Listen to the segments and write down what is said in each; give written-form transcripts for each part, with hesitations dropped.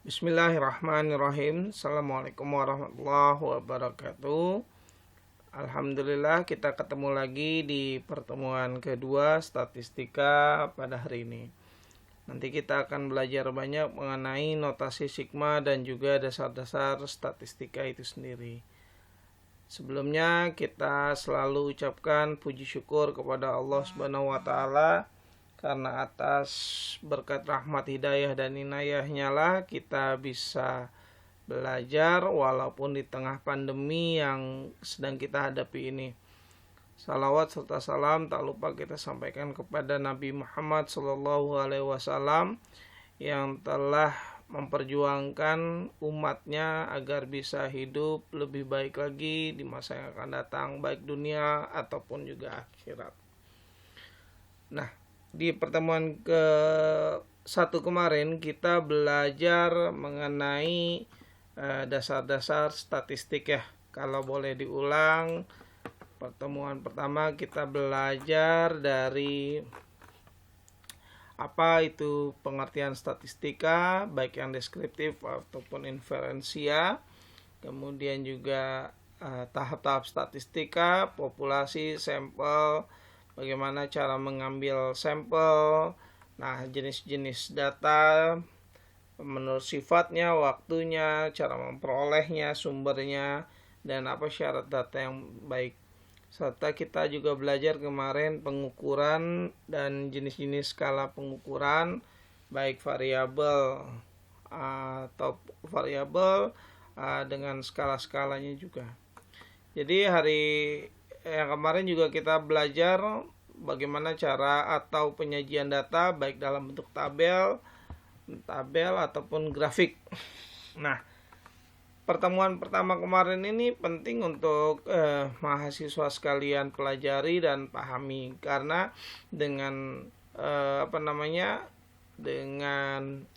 Bismillahirrahmanirrahim. Assalamualaikum warahmatullahi wabarakatuh. Alhamdulillah kita ketemu lagi di pertemuan kedua statistika pada hari ini. Nanti kita akan belajar banyak mengenai notasi sigma dan juga dasar-dasar statistika itu sendiri. Sebelumnya kita selalu ucapkan puji syukur kepada Allah Subhanahu wa taala karena atas berkat rahmat hidayah dan inayahnya lah kita bisa belajar walaupun di tengah pandemi yang sedang kita hadapi ini. Salawat serta salam tak lupa kita sampaikan kepada Nabi Muhammad SAW yang telah memperjuangkan umatnya agar bisa hidup lebih baik lagi di masa yang akan datang, baik dunia ataupun juga akhirat. Nah, di pertemuan ke-1 kemarin kita belajar mengenai dasar-dasar statistik ya. Kalau boleh diulang, pertemuan pertama kita belajar dari apa itu pengertian statistika, baik yang deskriptif ataupun inferensia. Kemudian juga tahap-tahap statistika, populasi, sampel, bagaimana cara mengambil sampel, nah jenis-jenis data, menurut sifatnya, waktunya, cara memperolehnya, sumbernya, dan apa syarat data yang baik. Serta kita juga belajar kemarin pengukuran dan jenis-jenis skala pengukuran, baik variabel atau variabel dengan skala-skalanya juga. Jadi hari yang kemarin juga kita belajar bagaimana cara atau penyajian data baik dalam bentuk tabel ataupun grafik. Nah, pertemuan pertama kemarin ini penting untuk mahasiswa sekalian pelajari dan pahami karena dengan dengan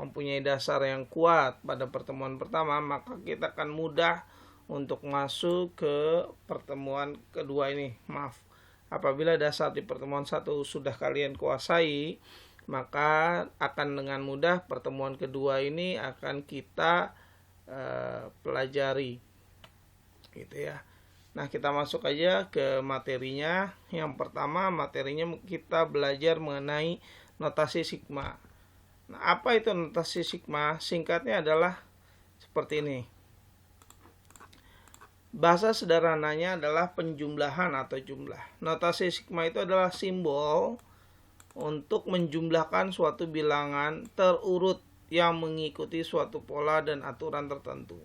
mempunyai dasar yang kuat pada pertemuan pertama, maka kita akan mudah untuk masuk ke pertemuan kedua ini. Apabila dasar di pertemuan 1 sudah kalian kuasai, maka akan dengan mudah pertemuan kedua ini akan kita pelajari, gitu ya. Nah, kita masuk aja ke materinya. Yang pertama, materinya kita belajar mengenai notasi sigma. Nah, apa itu notasi sigma? Singkatnya adalah seperti ini. Bahasa sederhananya adalah penjumlahan atau jumlah. Notasi sigma itu adalah simbol untuk menjumlahkan suatu bilangan terurut yang mengikuti suatu pola dan aturan tertentu.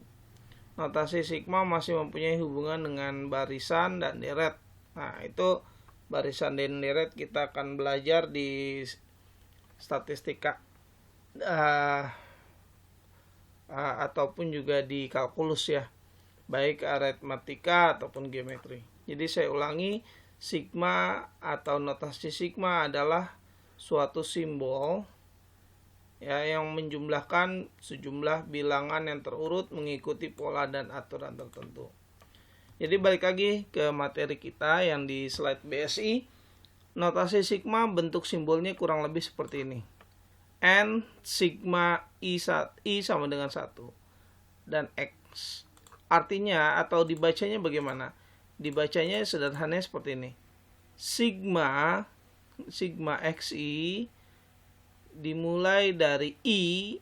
Notasi sigma masih mempunyai hubungan dengan barisan dan deret. Nah, itu barisan dan deret kita akan belajar di statistika ataupun juga di kalkulus ya, baik aritmatika ataupun geometri. Jadi saya ulangi, sigma atau notasi sigma adalah suatu simbol ya yang menjumlahkan sejumlah bilangan yang terurut mengikuti pola dan aturan tertentu. Jadi balik lagi ke materi kita yang di slide BSI. Notasi sigma bentuk simbolnya kurang lebih seperti ini. N sigma I sama dengan 1 dan X. Artinya atau dibacanya bagaimana? Dibacanya sederhananya seperti ini. Sigma XI dimulai dari I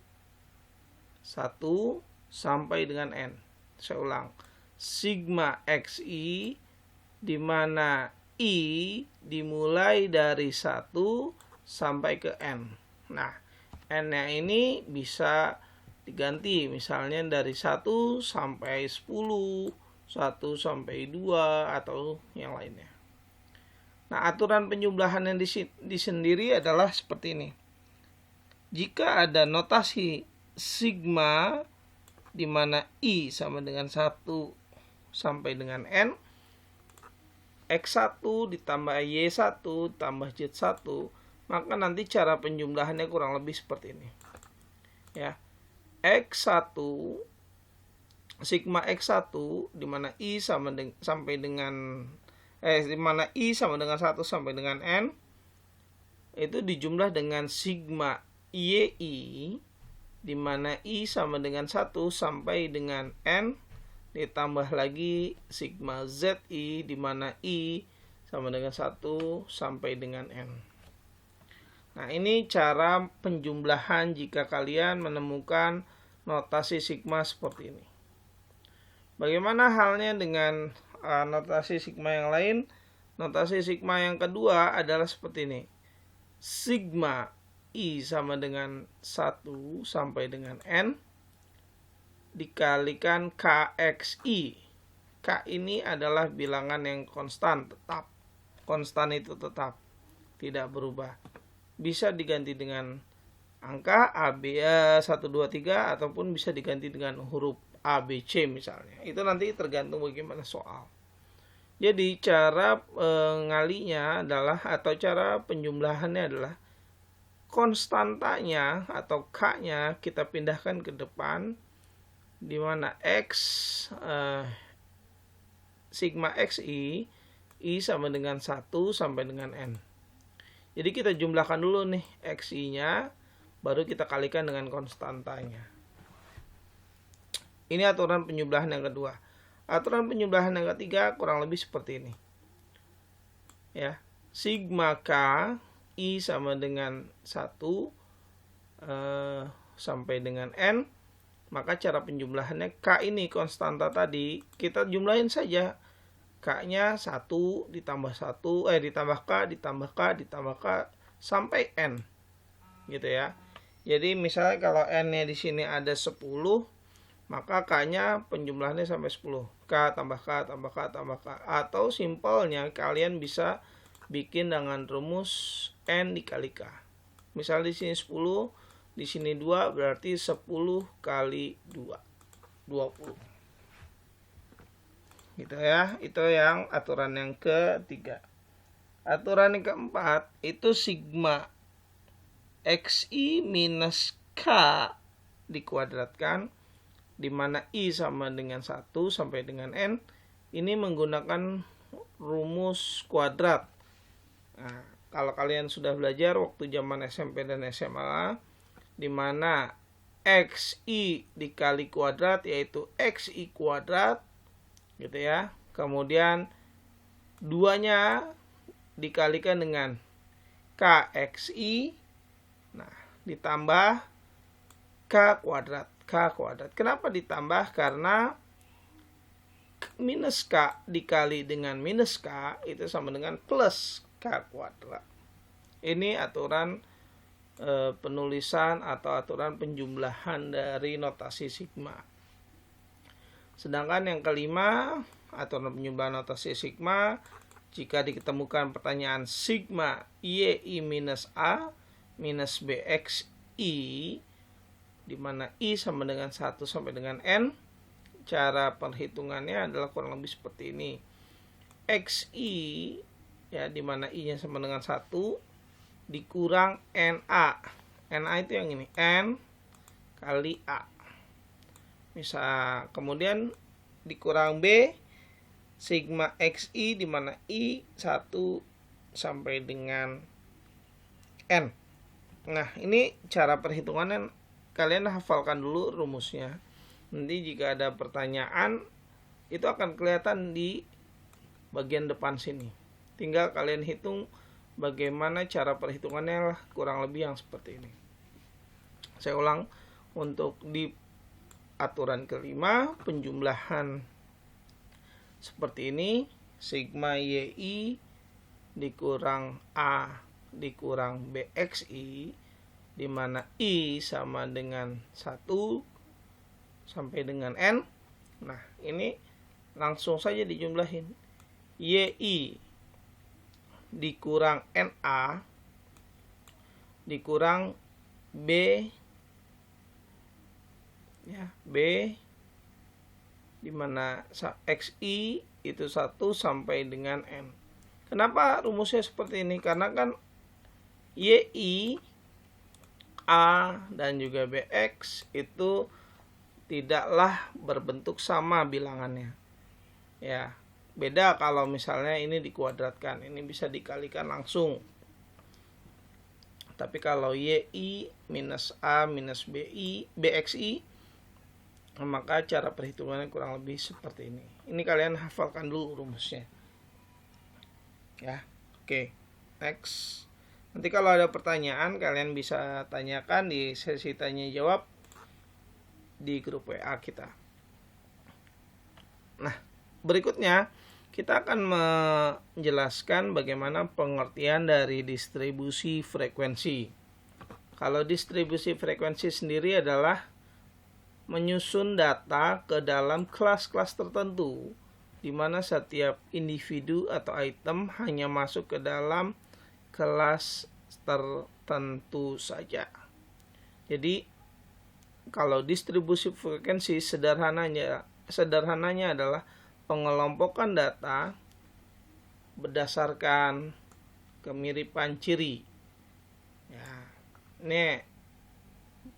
1 sampai dengan N. Saya ulang. Sigma XI di mana I dimulai dari 1 sampai ke N. Nah, N-nya ini bisa diganti misalnya dari 1 sampai 10, 1 sampai 2 atau yang lainnya. Nah, aturan penjumlahan yang disendiri adalah seperti ini. Jika ada notasi sigma di mana I sama dengan 1 sampai dengan N, X1 ditambah Y1 tambah Z1, maka nanti cara penjumlahannya kurang lebih seperti ini. Ya. X1 sigma X1 di mana I sama sampai dengan di mana I sama dengan 1 sampai dengan N itu dijumlah dengan sigma YI di mana I sama dengan 1 sampai dengan N, ditambah lagi sigma ZI di mana I sama dengan 1 sampai dengan N. Nah, ini cara penjumlahan jika kalian menemukan notasi sigma seperti ini. Bagaimana halnya dengan notasi sigma yang lain? Notasi sigma yang kedua adalah seperti ini. Sigma I sama dengan 1 sampai dengan N dikalikan KXI. K ini adalah bilangan yang konstan, tetap. Konstan itu tetap, tidak berubah. Bisa diganti dengan angka A, B, 1, 2, 3 ataupun bisa diganti dengan huruf A, B, C misalnya. Itu nanti tergantung bagaimana soal. Jadi cara ngalinya adalah atau cara penjumlahannya adalah konstantanya atau K-nya kita pindahkan ke depan, di mana X sigma XI I sama dengan 1 sampai dengan N. Jadi kita jumlahkan dulu nih XI-nya, baru kita kalikan dengan konstantanya. Ini aturan penjumlahan yang kedua. Aturan penjumlahan yang ketiga kurang lebih seperti ini. Ya, sigma K I sama dengan 1 sampai dengan N, maka cara penjumlahannya K ini konstanta tadi kita jumlahin saja. K-nya 1 ditambah 1 ditambah K ditambah K ditambah K sampai N. Gitu ya. Jadi misalnya kalau N-nya di sini ada 10, maka K-nya penjumlahannya sampai 10. K tambah K tambah K tambah K. Atau simpelnya kalian bisa bikin dengan rumus N dikali K. Misal di sini 10, di sini 2, berarti 10 kali 2. 20. Gitu ya. Itu yang aturan yang ketiga. Aturan yang keempat, itu sigma XI minus K dikuadratkan, di mana I sama dengan 1 sampai dengan N. Ini menggunakan rumus kuadrat. Nah, kalau kalian sudah belajar waktu zaman SMP dan SMA, di mana XI dikali kuadrat yaitu XI kuadrat, gitu ya. Kemudian 2-nya dikalikan dengan KXI, nah ditambah K kuadrat. Kenapa ditambah? Karena minus K dikali dengan minus K itu sama dengan plus K kuadrat. Ini aturan penulisan atau aturan penjumlahan dari notasi sigma. Sedangkan yang kelima, aturan penjumlahan notasi sigma, jika ditemukan pertanyaan sigma YI minus A minus BXI, di mana I sama dengan 1 sampai dengan N, cara perhitungannya adalah kurang lebih seperti ini. XI, ya, di mana I-nya sama dengan 1, dikurang NA. NA itu yang ini, N kali A. Misal, kemudian dikurang B, sigma XI, di mana I 1 sampai dengan N. Nah, ini cara perhitungannya, kalian hafalkan dulu rumusnya. Nanti jika ada pertanyaan, itu akan kelihatan di bagian depan sini. Tinggal kalian hitung bagaimana cara perhitungannya, kurang lebih yang seperti ini. Saya ulang, untuk di aturan kelima, penjumlahan seperti ini, sigma YI dikurang A dikurang BXI, di mana I sama dengan 1 sampai dengan N. Nah, ini langsung saja dijumlahin. YI dikurang NA dikurang B, ya, B di mana XI itu 1 sampai dengan N. Kenapa rumusnya seperti ini? Karena kan YI, A, dan juga BX itu tidaklah berbentuk sama bilangannya. Ya, beda kalau misalnya ini dikuadratkan, ini bisa dikalikan langsung. Tapi kalau YI minus A minus BXI, maka cara perhitungannya kurang lebih seperti ini. Ini kalian hafalkan dulu rumusnya. Ya, oke. Next. Nanti kalau ada pertanyaan, kalian bisa tanyakan di sesi tanya jawab di grup WA kita. Nah, berikutnya kita akan menjelaskan bagaimana pengertian dari distribusi frekuensi. Kalau distribusi frekuensi sendiri adalah menyusun data ke dalam kelas-kelas tertentu, di mana setiap individu atau item hanya masuk ke dalam kelas tertentu saja. Jadi, kalau distribusi frekuensi sederhananya adalah pengelompokan data berdasarkan kemiripan ciri. Ya, ini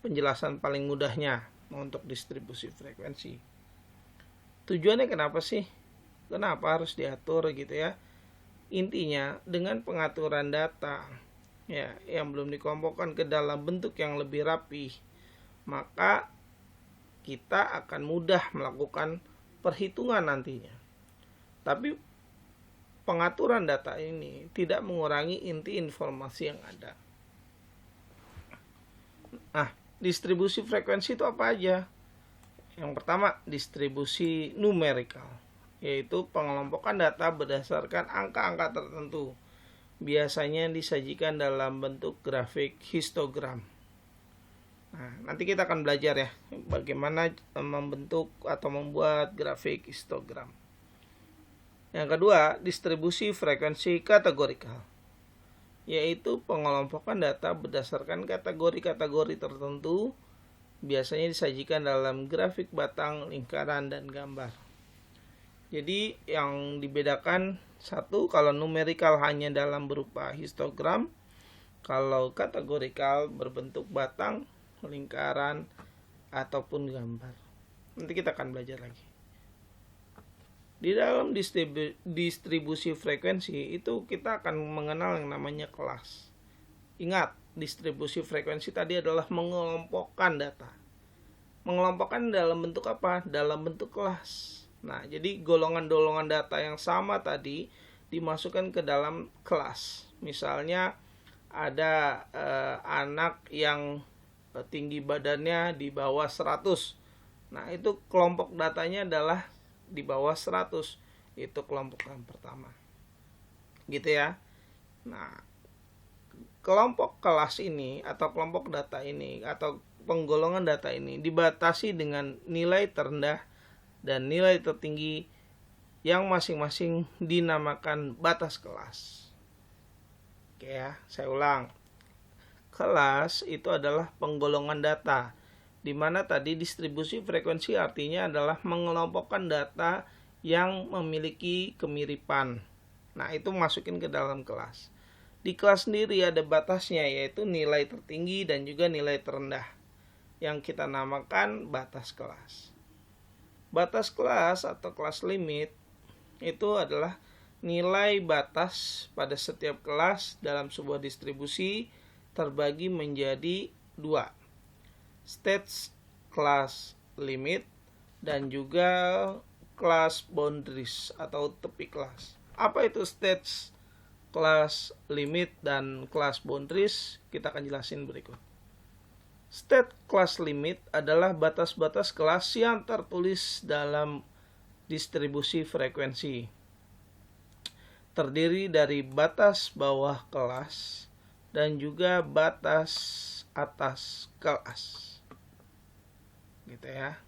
penjelasan paling mudahnya untuk distribusi frekuensi. Tujuannya kenapa sih? Kenapa harus diatur gitu ya? Intinya dengan pengaturan data ya yang belum dikelompokkan ke dalam bentuk yang lebih rapi, maka kita akan mudah melakukan perhitungan nantinya. Tapi pengaturan data ini tidak mengurangi inti informasi yang ada. Nah, distribusi frekuensi itu apa aja? Yang pertama, distribusi numerikal, yaitu pengelompokan data berdasarkan angka-angka tertentu. Biasanya disajikan dalam bentuk grafik histogram. Nah, nanti kita akan belajar ya bagaimana membentuk atau membuat grafik histogram. Yang kedua, distribusi frekuensi kategorikal, yaitu pengelompokan data berdasarkan kategori-kategori tertentu. Biasanya disajikan dalam grafik batang, lingkaran, dan gambar. Jadi yang dibedakan satu, kalau numerikal hanya dalam berupa histogram, kalau kategorikal berbentuk batang, lingkaran, ataupun gambar. Nanti kita akan belajar lagi. Di dalam distribusi frekuensi itu kita akan mengenal yang namanya kelas. Ingat, distribusi frekuensi tadi adalah mengelompokkan data. Mengelompokkan dalam bentuk apa? Dalam bentuk kelas. Nah, jadi golongan-golongan data yang sama tadi dimasukkan ke dalam kelas. Misalnya ada anak yang tinggi badannya di bawah 100. Nah, itu kelompok datanya adalah di bawah 100. Itu kelompok yang pertama. Gitu ya. Nah, kelompok kelas ini atau kelompok data ini atau penggolongan data ini dibatasi dengan nilai terendah dan nilai tertinggi yang masing-masing dinamakan batas kelas. Oke ya, saya ulang. Kelas itu adalah penggolongan data, di mana tadi distribusi frekuensi artinya adalah mengelompokkan data yang memiliki kemiripan. Nah, itu masukin ke dalam kelas. Di kelas sendiri ada batasnya, yaitu nilai tertinggi dan juga nilai terendah, yang kita namakan batas kelas. Batas kelas atau kelas limit itu adalah nilai batas pada setiap kelas dalam sebuah distribusi terbagi menjadi dua, stage class limit dan juga class boundaries atau tepi kelas. Apa itu stage class limit dan class boundaries? Kita akan jelasin berikut. State class limit adalah batas-batas kelas yang tertulis dalam distribusi frekuensi. Terdiri dari batas bawah kelas dan juga batas atas kelas. Gitu ya.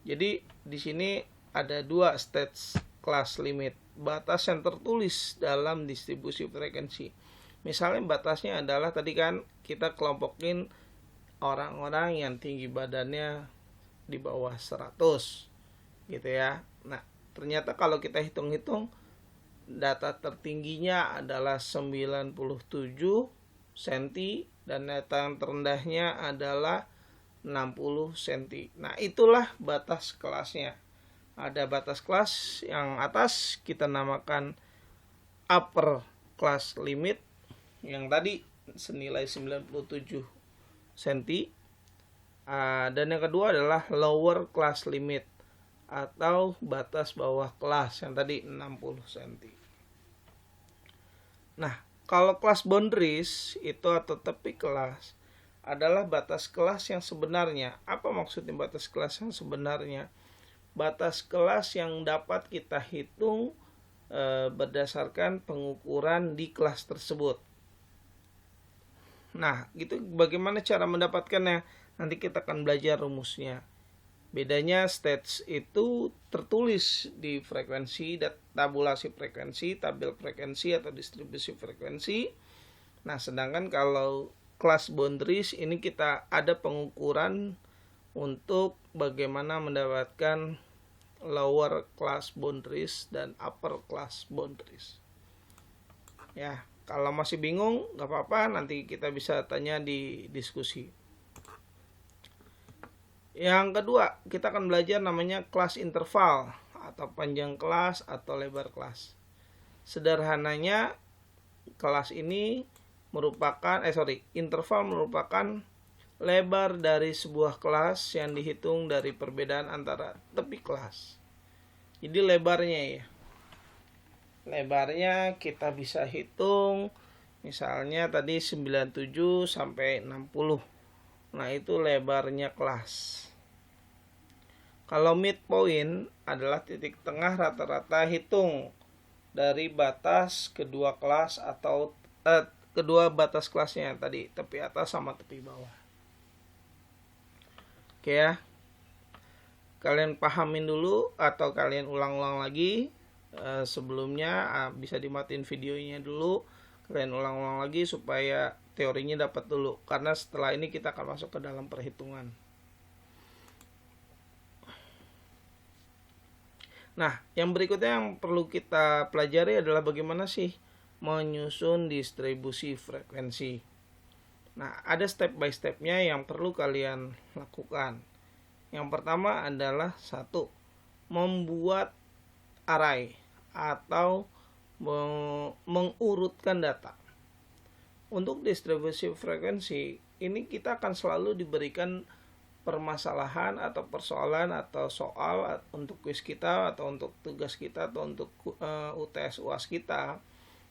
Jadi di sini ada dua stage class limit, batas yang tertulis dalam distribusi frekuensi. Misalnya batasnya adalah tadi kan kita kelompokin orang-orang yang tinggi badannya di bawah 100 gitu ya. Nah, ternyata kalau kita hitung-hitung data tertingginya adalah 97 cm dan data yang terendahnya adalah 60 cm. Nah, itulah batas kelasnya. Ada batas kelas yang atas kita namakan upper class limit, yang tadi senilai 97 cm. Dan yang kedua adalah lower class limit atau batas bawah kelas yang tadi 60 cm. Nah, kalau class boundaries itu atau tepi kelas adalah batas kelas yang sebenarnya. Apa maksudnya batas kelas yang sebenarnya? Batas kelas yang dapat kita hitung berdasarkan pengukuran di kelas tersebut. Nah, gitu bagaimana cara mendapatkannya? Nanti kita akan belajar rumusnya. Bedanya stats itu tertulis di frekuensi, tabulasi frekuensi, tabel frekuensi atau distribusi frekuensi. Nah, sedangkan kalau class boundaries ini kita ada pengukuran untuk bagaimana mendapatkan lower class boundaries dan upper class boundaries. Ya, kalau masih bingung nggak apa-apa, nanti kita bisa tanya di diskusi. Yang kedua, kita akan belajar namanya kelas interval atau panjang kelas atau lebar kelas. Sederhananya, kelas ini interval merupakan lebar dari sebuah kelas yang dihitung dari perbedaan antara tepi kelas. Jadi lebarnya ya. Lebarnya kita bisa hitung misalnya tadi 97 sampai 60. Nah, itu lebarnya kelas. Kalau midpoint adalah titik tengah rata-rata hitung dari batas kedua kelas atau kedua batas kelasnya tadi, tepi atas sama tepi bawah. Oke ya. Kalian pahamin dulu atau kalian ulang-ulang lagi sebelumnya, bisa dimatiin videonya dulu, kalian ulang-ulang lagi supaya teorinya dapat dulu, karena setelah ini kita akan masuk ke dalam perhitungan. Nah, yang berikutnya yang perlu kita pelajari adalah bagaimana sih menyusun distribusi frekuensi. Nah, ada step by stepnya yang perlu kalian lakukan. Yang pertama adalah membuat array atau mengurutkan data. Untuk distribusi frekuensi, ini kita akan selalu diberikan permasalahan atau persoalan atau soal untuk kuis kita atau untuk tugas kita atau untuk UTS UAS kita,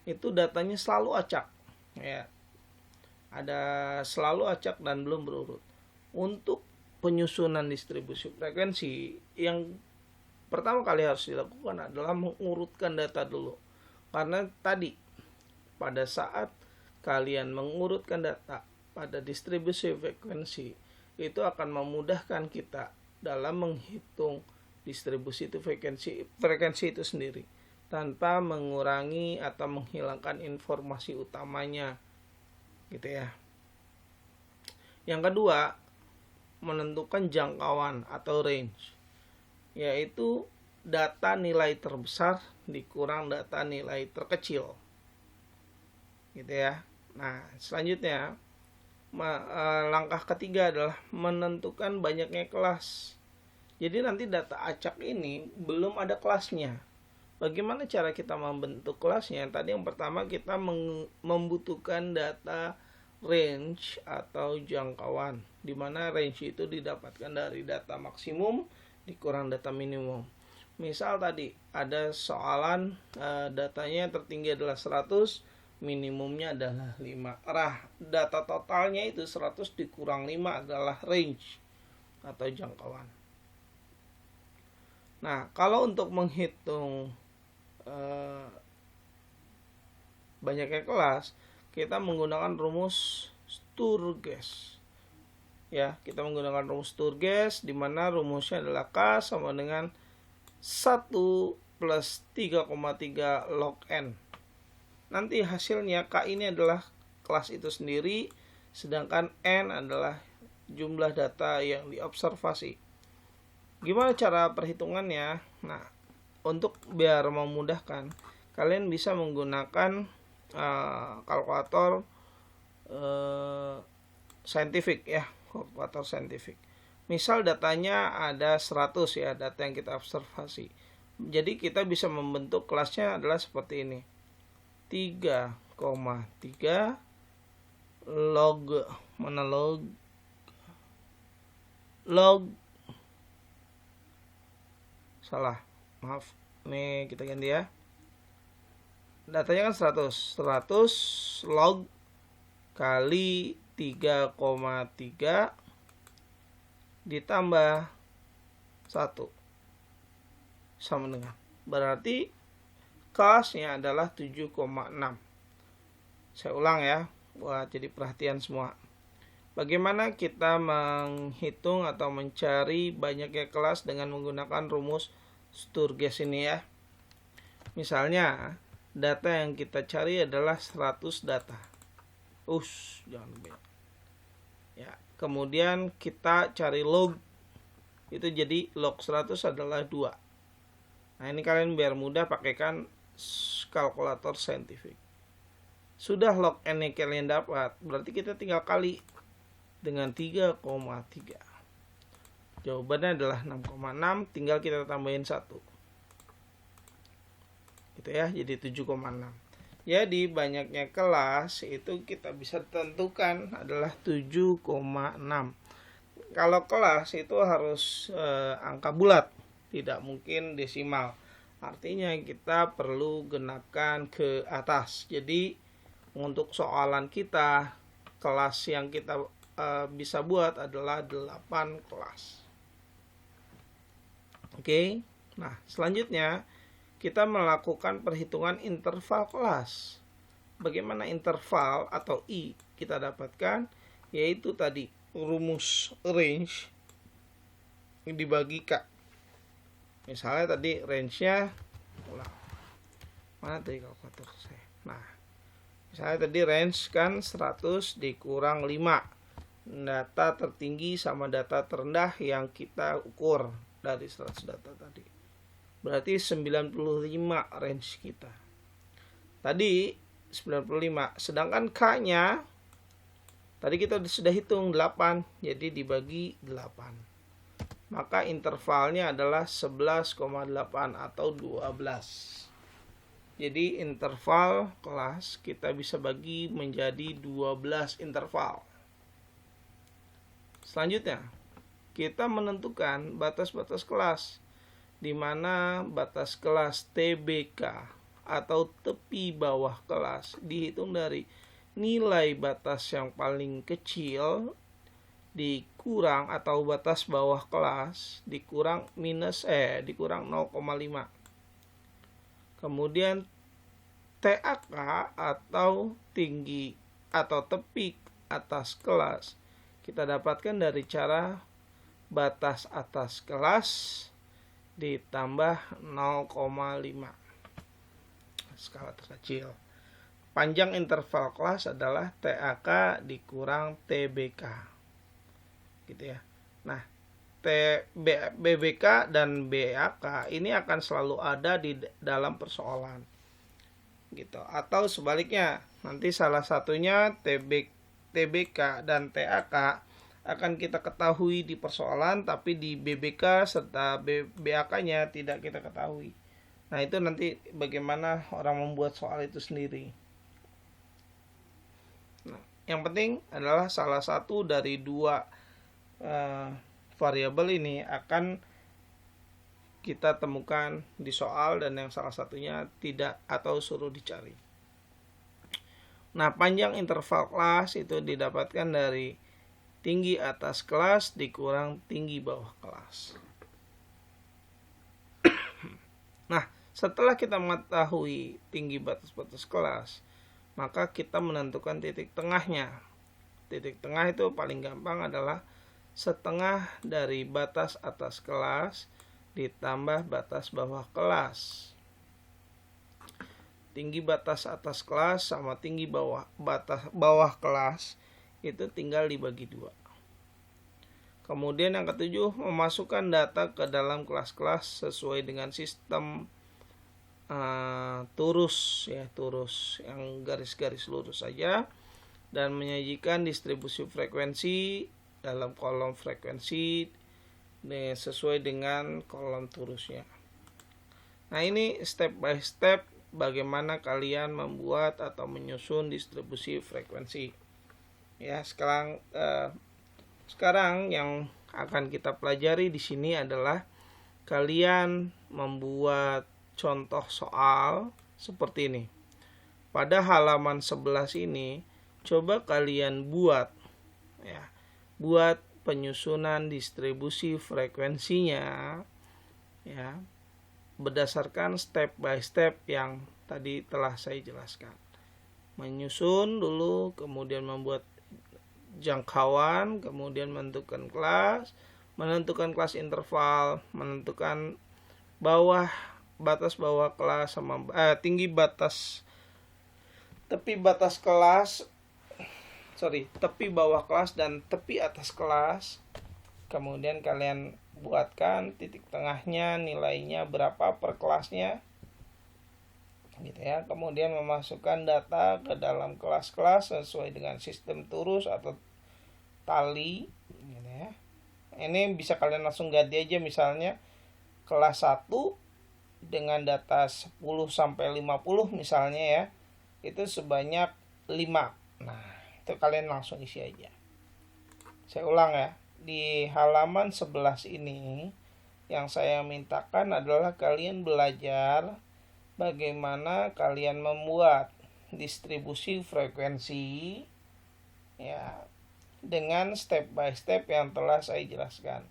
itu datanya selalu acak ya, ada selalu acak dan belum berurut. Untuk penyusunan distribusi frekuensi, yang pertama kali harus dilakukan adalah mengurutkan data dulu, karena tadi pada saat kalian mengurutkan data pada distribusi frekuensi, itu akan memudahkan kita dalam menghitung distribusi itu frekuensi itu sendiri tanpa mengurangi atau menghilangkan informasi utamanya gitu ya. Yang kedua, menentukan jangkauan atau range, yaitu data nilai terbesar dikurang data nilai terkecil gitu ya. Nah, selanjutnya langkah ketiga adalah menentukan banyaknya kelas. Jadi nanti data acak ini belum ada kelasnya. Bagaimana cara kita membentuk kelasnya? Tadi yang pertama kita membutuhkan data range atau jangkauan, di mana range itu didapatkan dari data maksimum dikurang data minimum. Misal tadi ada soalan datanya tertinggi adalah 100, minimumnya adalah 5. Data totalnya itu 100 dikurang 5 adalah range atau jangkauan. Nah, kalau untuk menghitung banyaknya kelas, kita menggunakan rumus Sturges. Ya, kita menggunakan rumus Sturges, di mana rumusnya adalah K sama dengan 1 plus 3,3 log N. Nanti hasilnya K ini adalah kelas itu sendiri, sedangkan N adalah jumlah data yang diobservasi. Gimana cara perhitungannya? Nah, untuk biar memudahkan, kalian bisa menggunakan kalkulator saintifik ya, kalkulator saintifik. Misal datanya ada 100 ya, data yang kita observasi. Jadi kita bisa membentuk kelasnya adalah seperti ini. 3,3 log, mana log, salah, maaf, ini kita ganti ya. Datanya kan 100 log kali 3,3 ditambah 1 sama dengan, berarti kelasnya adalah 7,6. Saya ulang ya, buat jadi perhatian semua. Bagaimana kita menghitung atau mencari banyaknya kelas dengan menggunakan rumus Sturges ini ya. Misalnya, data yang kita cari adalah 100 data. Jangan lebih. Ya, kemudian kita cari log. Itu jadi log 100 adalah 2. Nah, ini kalian biar mudah pakaikan kalkulator saintifik. Sudah log n yang kalian dapat, berarti kita tinggal kali dengan 3,3. Jawabannya adalah 6,6, tinggal kita tambahin 1. Gitu ya, jadi 7,6. Jadi banyaknya kelas itu kita bisa tentukan adalah 7,6. Kalau kelas itu harus angka bulat, tidak mungkin desimal. Artinya kita perlu genapkan ke atas. Jadi untuk soalan kita, kelas yang kita bisa buat adalah 8 kelas. Oke. Nah, selanjutnya kita melakukan perhitungan interval kelas. Bagaimana interval atau I kita dapatkan? Yaitu tadi rumus range dibagi K. Misalnya tadi range-nya, mana tadi kalkulator saya? Nah, misalnya tadi range kan 100 dikurang 5. Data tertinggi sama data terendah yang kita ukur dari 100 data tadi. Berarti 95 range kita. Tadi 95, sedangkan K-nya tadi kita sudah hitung 8, jadi dibagi 8. Maka intervalnya adalah 11,8 atau 12. Jadi interval kelas kita bisa bagi menjadi 12 interval. Selanjutnya, kita menentukan batas-batas kelas, di mana batas kelas TBK atau tepi bawah kelas dihitung dari nilai batas yang paling kecil dikurang atau batas bawah kelas dikurang dikurang 0,5. Kemudian TAK atau tinggi atau tepi atas kelas kita dapatkan dari cara batas atas kelas ditambah 0,5 skala terkecil. Panjang interval kelas adalah TAK dikurang TBK. Gitu ya. Nah, BBK dan BAK ini akan selalu ada di dalam persoalan. Gitu. Atau sebaliknya, nanti salah satunya TBK dan TAK akan kita ketahui di persoalan, tapi di BBK serta BAK-nya tidak kita ketahui. Nah, itu nanti bagaimana orang membuat soal itu sendiri. Nah, yang penting adalah salah satu dari dua variabel ini akan kita temukan di soal dan yang salah satunya tidak atau suruh dicari. Nah, panjang interval kelas itu didapatkan dari tinggi atas kelas dikurang tinggi bawah kelas. Nah, setelah kita mengetahui tinggi batas-batas kelas, maka kita menentukan titik tengahnya. Titik tengah itu paling gampang adalah setengah dari batas atas kelas ditambah batas bawah kelas. Tinggi batas atas kelas sama tinggi batas bawah kelas itu tinggal dibagi 2. Kemudian yang ketujuh, memasukkan data ke dalam kelas-kelas sesuai dengan sistem turus yang garis-garis lurus saja, dan menyajikan distribusi frekuensi dalam kolom frekuensi sesuai dengan kolom turusnya. Nah, ini step by step bagaimana kalian membuat atau menyusun distribusi frekuensi. Ya, sekarang yang akan kita pelajari di sini adalah kalian membuat contoh soal seperti ini. Pada halaman 11 ini, coba kalian buat penyusunan distribusi frekuensinya ya, berdasarkan step by step yang tadi telah saya jelaskan. Menyusun dulu, kemudian membuat jangkauan, kemudian menentukan kelas interval, menentukan batas bawah kelas sama tepi bawah kelas dan tepi atas kelas. Kemudian kalian buatkan titik tengahnya, nilainya berapa per kelasnya gitu ya. Kemudian memasukkan data ke dalam kelas-kelas sesuai dengan sistem turus atau tali gitu ya. Ini bisa kalian langsung ganti aja, misalnya kelas 1 dengan data 10 sampai 50 misalnya ya, itu sebanyak 5. Nah, itu kalian langsung isi aja. Saya ulang ya. Di halaman 11 ini yang saya mintakan adalah kalian belajar bagaimana kalian membuat distribusi frekuensi ya, dengan step by step yang telah saya jelaskan.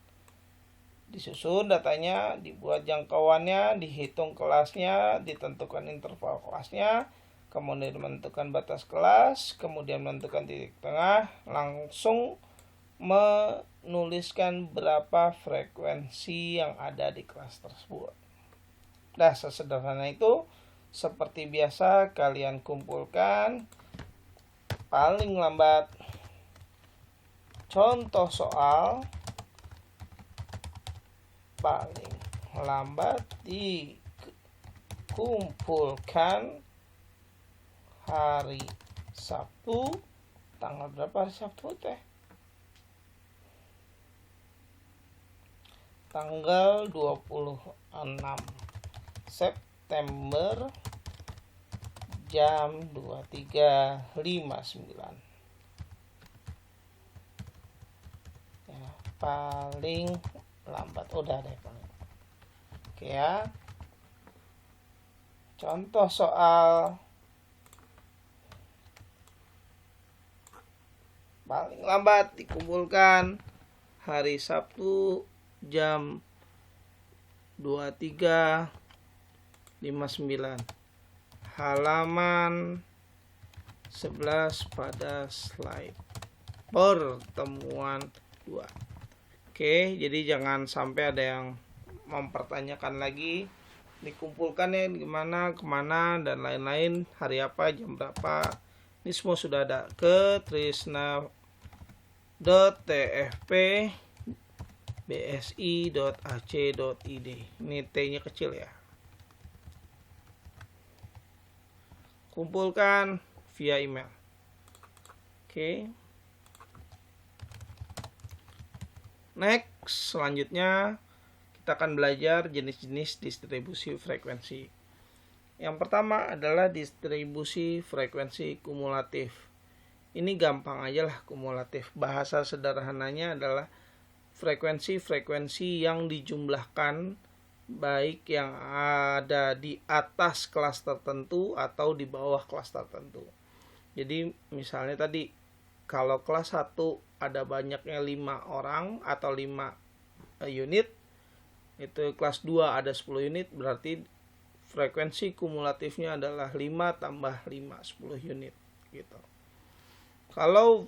Disusun datanya, dibuat jangkauannya, dihitung kelasnya, ditentukan interval kelasnya, kemudian menentukan batas kelas, kemudian menentukan titik tengah, langsung menuliskan berapa frekuensi yang ada di kelas tersebut. Nah, sesederhana itu. Seperti biasa kalian kumpulkan paling lambat contoh soal paling lambat dikumpulkan hari Sabtu. Tanggal berapa hari Sabtu teh? Tanggal 26 September jam 23.59 ya, paling lambat. Udah deh paling. Oke ya. Contoh soal paling lambat dikumpulkan hari Sabtu jam 23.59, halaman 11 pada slide pertemuan 2. Oke, jadi jangan sampai ada yang mempertanyakan lagi dikumpulkannya gimana, kemana, dan lain-lain, hari apa, jam berapa. Ini semua sudah ada ke trisna.tfp.bsi.ac.id. Ini T-nya kecil ya. Kumpulkan via email. Oke. Next, selanjutnya kita akan belajar jenis-jenis distribusi frekuensi. Yang pertama adalah distribusi frekuensi kumulatif. Ini gampang aja lah, kumulatif. Bahasa sederhananya adalah frekuensi-frekuensi yang dijumlahkan, baik yang ada di atas kelas tertentu atau di bawah kelas tertentu. Jadi misalnya tadi kalau kelas 1 ada banyaknya 5 orang atau 5 unit, itu kelas 2 ada 10 unit, berarti frekuensi kumulatifnya adalah 5 tambah 5, 10 unit gitu. Kalau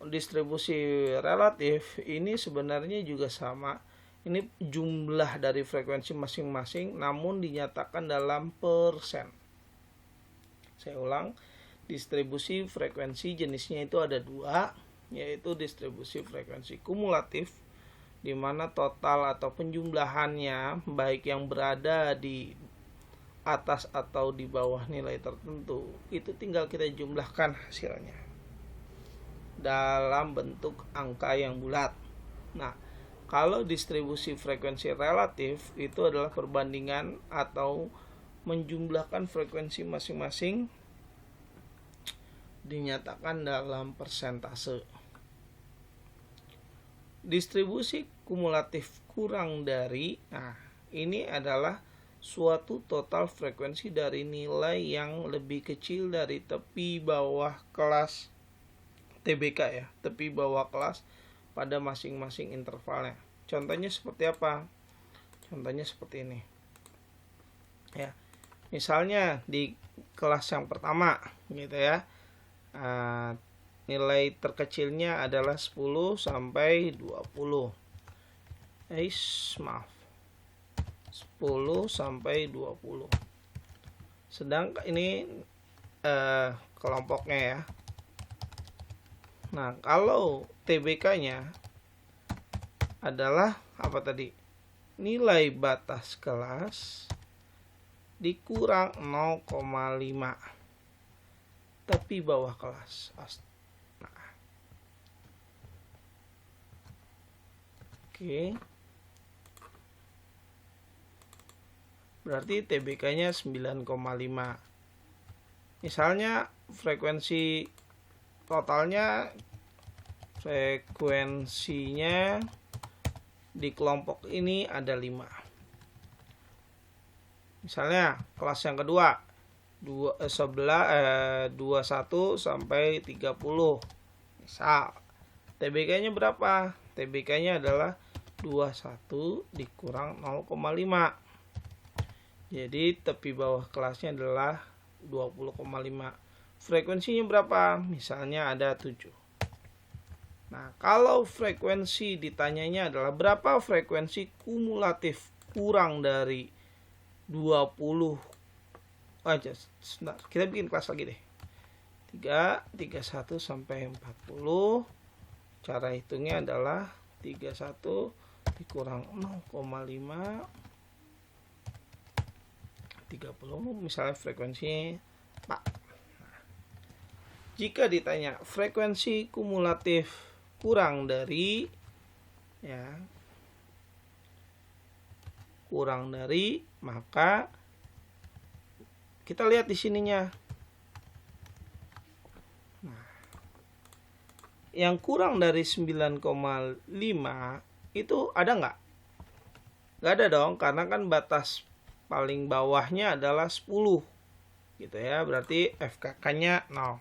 distribusi relatif ini sebenarnya juga sama. Ini jumlah dari frekuensi masing-masing namun dinyatakan dalam persen. Saya ulang, distribusi frekuensi jenisnya itu ada 2, yaitu distribusi frekuensi kumulatif, di mana total atau penjumlahannya baik yang berada di atas atau di bawah nilai tertentu itu tinggal kita jumlahkan hasilnya dalam bentuk angka yang bulat. Nah, kalau distribusi frekuensi relatif itu adalah perbandingan atau menjumlahkan frekuensi masing-masing dinyatakan dalam persentase. Distribusi kumulatif kurang dari, nah ini adalah suatu total frekuensi dari nilai yang lebih kecil dari tepi bawah kelas TBK ya, tepi bawah kelas pada masing-masing intervalnya. Contohnya seperti apa? Contohnya seperti ini. Ya. Misalnya di kelas yang pertama gitu ya. Nilai terkecilnya adalah 10 sampai 20. Maaf. 10 sampai 20. Sedangkan ini kelompoknya ya. Nah, kalau TBK-nya adalah apa tadi? Nilai batas kelas dikurang 0,5 tepi bawah kelas. Nah. Oke. Berarti TBK-nya 9,5. Misalnya frekuensinya di kelompok ini ada 5. Misalnya kelas yang kedua 21 sampai 30. Misal TBK-nya berapa? TBK-nya adalah 21 dikurang 0,5. Jadi tepi bawah kelasnya adalah 20,5. Frekuensinya berapa? Misalnya ada 7. Nah, kalau frekuensi ditanyanya adalah berapa frekuensi kumulatif kurang dari 20. Aja, sebentar. Kita bikin kelas lagi deh. 31 sampai 40. Cara hitungnya adalah 31 dikurang 0,5 30, misalnya frekuensi 4. Nah, jika ditanya frekuensi kumulatif kurang dari maka kita lihat di sininya. Nah, yang kurang dari 9,5 itu ada nggak? Nggak ada dong, karena kan batas paling bawahnya adalah 10 gitu ya, berarti FKK-nya 0.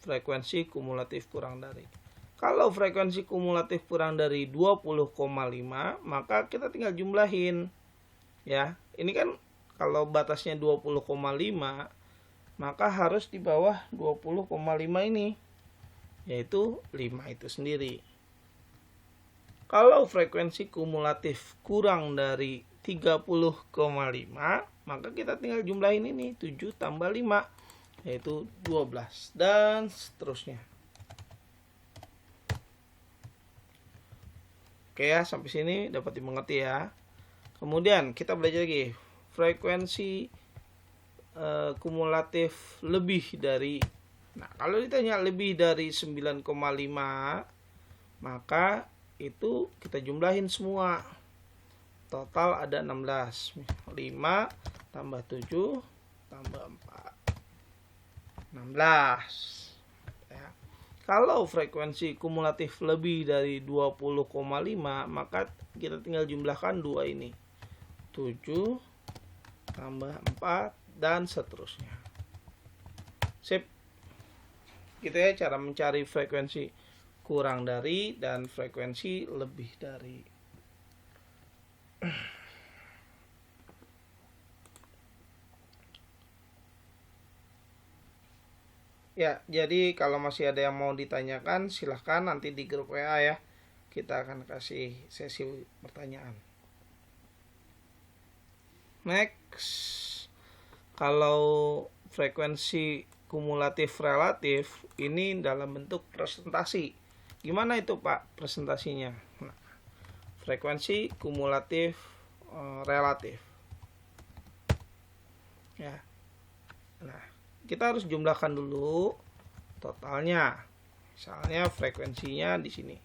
Frekuensi kumulatif kurang dari. Kalau frekuensi kumulatif kurang dari 20,5, maka kita tinggal jumlahin ya. Ini kan kalau batasnya 20,5, maka harus di bawah 20,5 ini, yaitu 5 itu sendiri. Kalau frekuensi kumulatif kurang dari 30,5, maka kita tinggal jumlahin ini, 7 tambah 5, yaitu 12, dan seterusnya. Oke ya, sampai sini dapat dimengerti ya. Kemudian kita belajar lagi, frekuensi kumulatif lebih dari. Nah, kalau ditanya lebih dari 9,5, maka itu kita jumlahin semua. Total ada 16. 5 tambah 7 tambah 4. 16. Ya. Kalau frekuensi kumulatif lebih dari 20,5, maka kita tinggal jumlahkan 2 ini. 7 tambah 4 dan seterusnya. Sip. Gitu ya cara mencari frekuensi kurang dari dan frekuensi lebih dari. Ya, jadi kalau masih ada yang mau ditanyakan, silahkan nanti di grup WA ya. Kita akan kasih sesi pertanyaan. Next, kalau frekuensi kumulatif relatif ini dalam bentuk presentasi. Gimana itu Pak presentasinya? Nah, frekuensi kumulatif relatif. Ya. Nah, kita harus jumlahkan dulu totalnya. Misalnya frekuensinya di sini.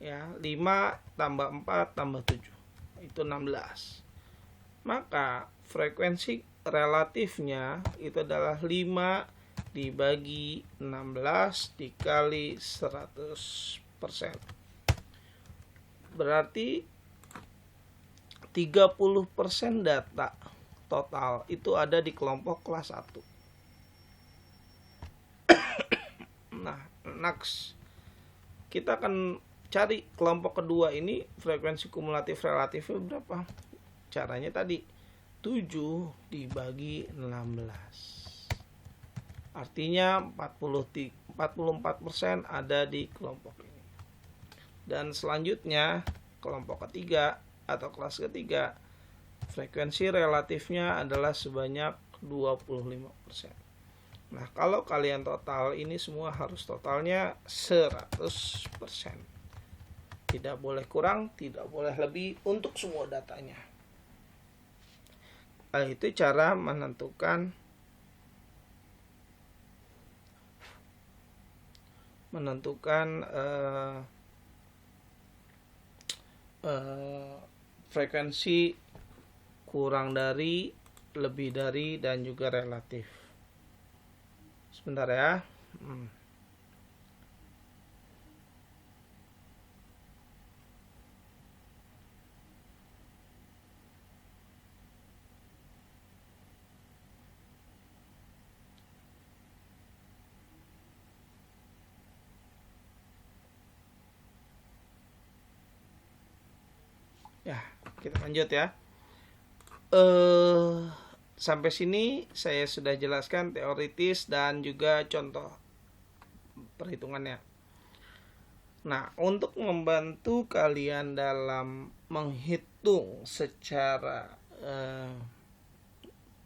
Ya, 5 tambah 4 tambah 7. Itu 16. Maka frekuensi relatifnya itu adalah 5 dibagi 16 dikali 100%. Berarti 30% data total itu ada di kelompok kelas 1. Nah, next kita akan cari kelompok kedua ini frekuensi kumulatif relatifnya berapa. Caranya tadi 7 dibagi 16. Artinya 44% ada di kelompok ini. Dan selanjutnya kelompok ketiga atau kelas ketiga, frekuensi relatifnya adalah sebanyak 25%. Nah, kalau kalian total, ini semua harus totalnya 100%. Tidak boleh kurang, tidak boleh lebih untuk semua datanya. Nah, itu cara menentukan frekuensi kurang dari, lebih dari, dan juga relatif. Sebentar ya. Ya, kita lanjut ya. Sampai sini saya sudah jelaskan teoritis dan juga contoh perhitungannya. Nah, untuk membantu kalian dalam menghitung secara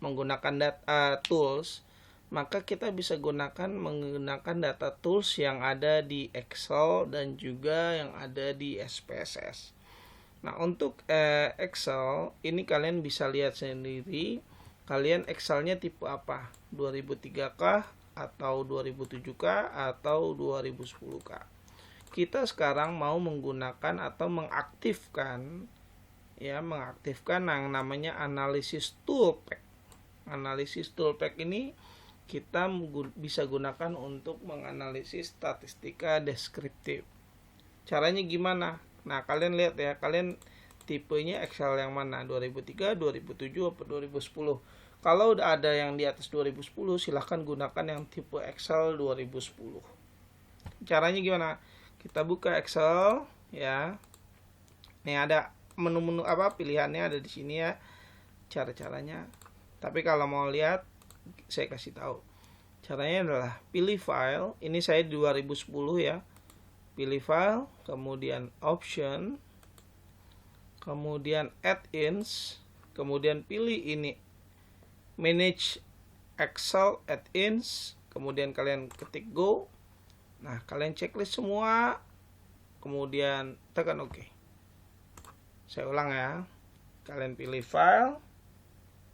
menggunakan data tools, maka kita bisa menggunakan data tools yang ada di Excel dan juga yang ada di SPSS. Nah, untuk Excel ini kalian bisa lihat sendiri, kalian Excelnya tipe apa, 2003K atau 2007K atau 2010K. Kita sekarang mau menggunakan atau mengaktifkan yang namanya analisis toolpack. Analisis toolpack ini kita bisa gunakan untuk menganalisis statistika deskriptif. Caranya gimana? Nah, kalian lihat ya, kalian tipenya Excel yang mana? 2003, 2007, atau 2010. Kalau udah ada yang di atas 2010, silahkan gunakan yang tipe Excel 2010. Caranya gimana? Kita buka Excel ya. Nih ada menu-menu pilihannya ada di sini ya. Cara-caranya. Tapi kalau mau lihat, saya kasih tahu. Caranya adalah pilih file. Ini saya 2010 ya. Pilih file, kemudian option, kemudian add-ins, kemudian pilih ini manage Excel add-ins, kemudian kalian ketik go. Nah, kalian checklist semua, kemudian tekan OK. Saya ulang ya. Kalian pilih file,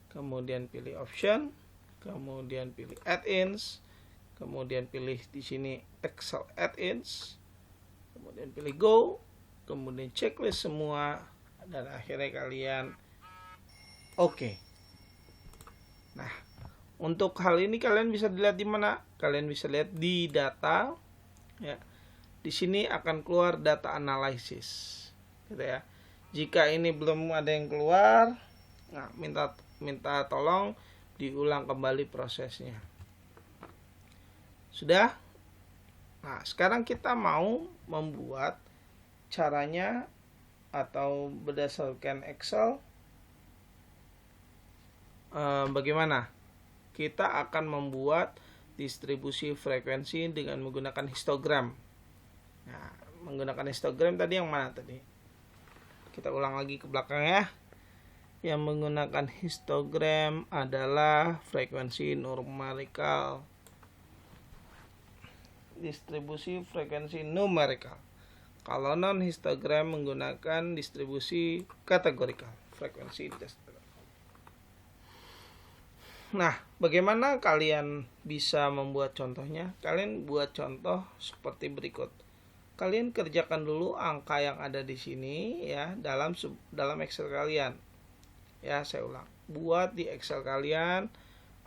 kemudian pilih option, kemudian pilih add-ins, kemudian pilih di sini Excel add-ins, kemudian pilih go, kemudian checklist semua, dan akhirnya kalian OK. Nah, untuk hal ini kalian bisa dilihat di mana? Kalian bisa lihat di data ya. Di sini akan keluar data analisis gitu ya. Jika ini belum ada yang keluar, nah minta tolong diulang kembali prosesnya. Sudah? Nah, sekarang kita mau membuat caranya atau berdasarkan Excel bagaimana? Kita akan membuat distribusi frekuensi dengan menggunakan histogram. Nah, menggunakan histogram tadi yang mana tadi? Kita ulang lagi ke belakang ya. Yang menggunakan histogram adalah frekuensi numerikal. Distribusi frekuensi numerikal. Kalau non histogram menggunakan distribusi kategorikal, frekuensi kategorikal. Nah, bagaimana kalian bisa membuat contohnya? Kalian buat contoh seperti berikut. Kalian kerjakan dulu angka yang ada di sini ya dalam Excel kalian. Ya, saya ulang. Buat di Excel kalian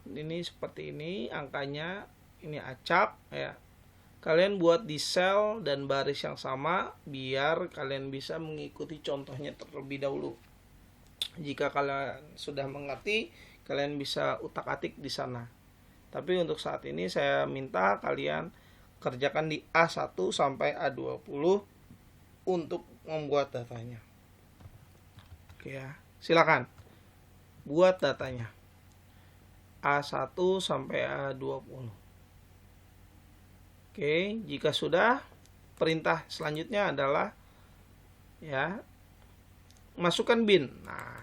ini seperti ini angkanya ini acak ya. Kalian buat di sel dan baris yang sama biar kalian bisa mengikuti contohnya terlebih dahulu. Jika kalian sudah mengerti, kalian bisa utak-atik di sana. Tapi untuk saat ini saya minta kalian kerjakan di A1 sampai A20 untuk membuat datanya. Oke ya, silakan buat datanya. A1 sampai A20. Oke, jika sudah, perintah selanjutnya adalah ya, masukkan bin. Nah,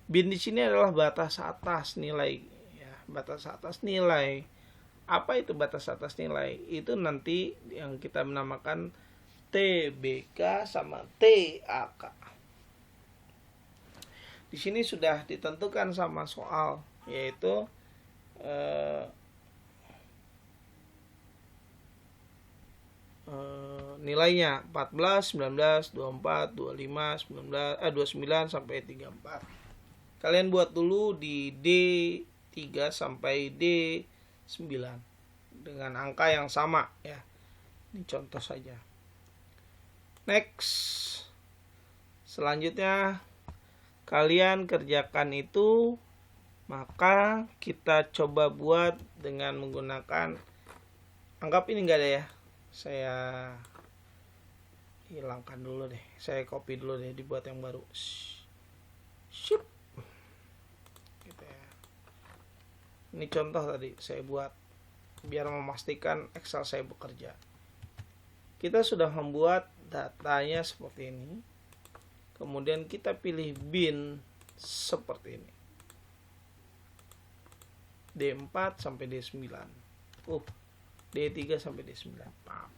bin di sini adalah batas atas nilai ya, batas atas nilai. Apa itu batas atas nilai? Itu nanti yang kita menamakan TBK sama TAK. Di sini sudah ditentukan sama soal, yaitu nilainya 14, 19, 24, 25, 29 sampai 34. Kalian buat dulu di D3 sampai D9 dengan angka yang sama ya. Ini contoh saja. Next. Selanjutnya kalian kerjakan itu, maka kita coba buat dengan menggunakan, anggap ini enggak ada ya. Saya hilangkan dulu deh. Saya copy dulu deh, dibuat yang baru. Ship. Gitu ya. Ini contoh tadi saya buat biar memastikan Excel saya bekerja. Kita sudah membuat datanya seperti ini. Kemudian kita pilih bin seperti ini. D4 sampai D9. D3 sampai D9. Maaf.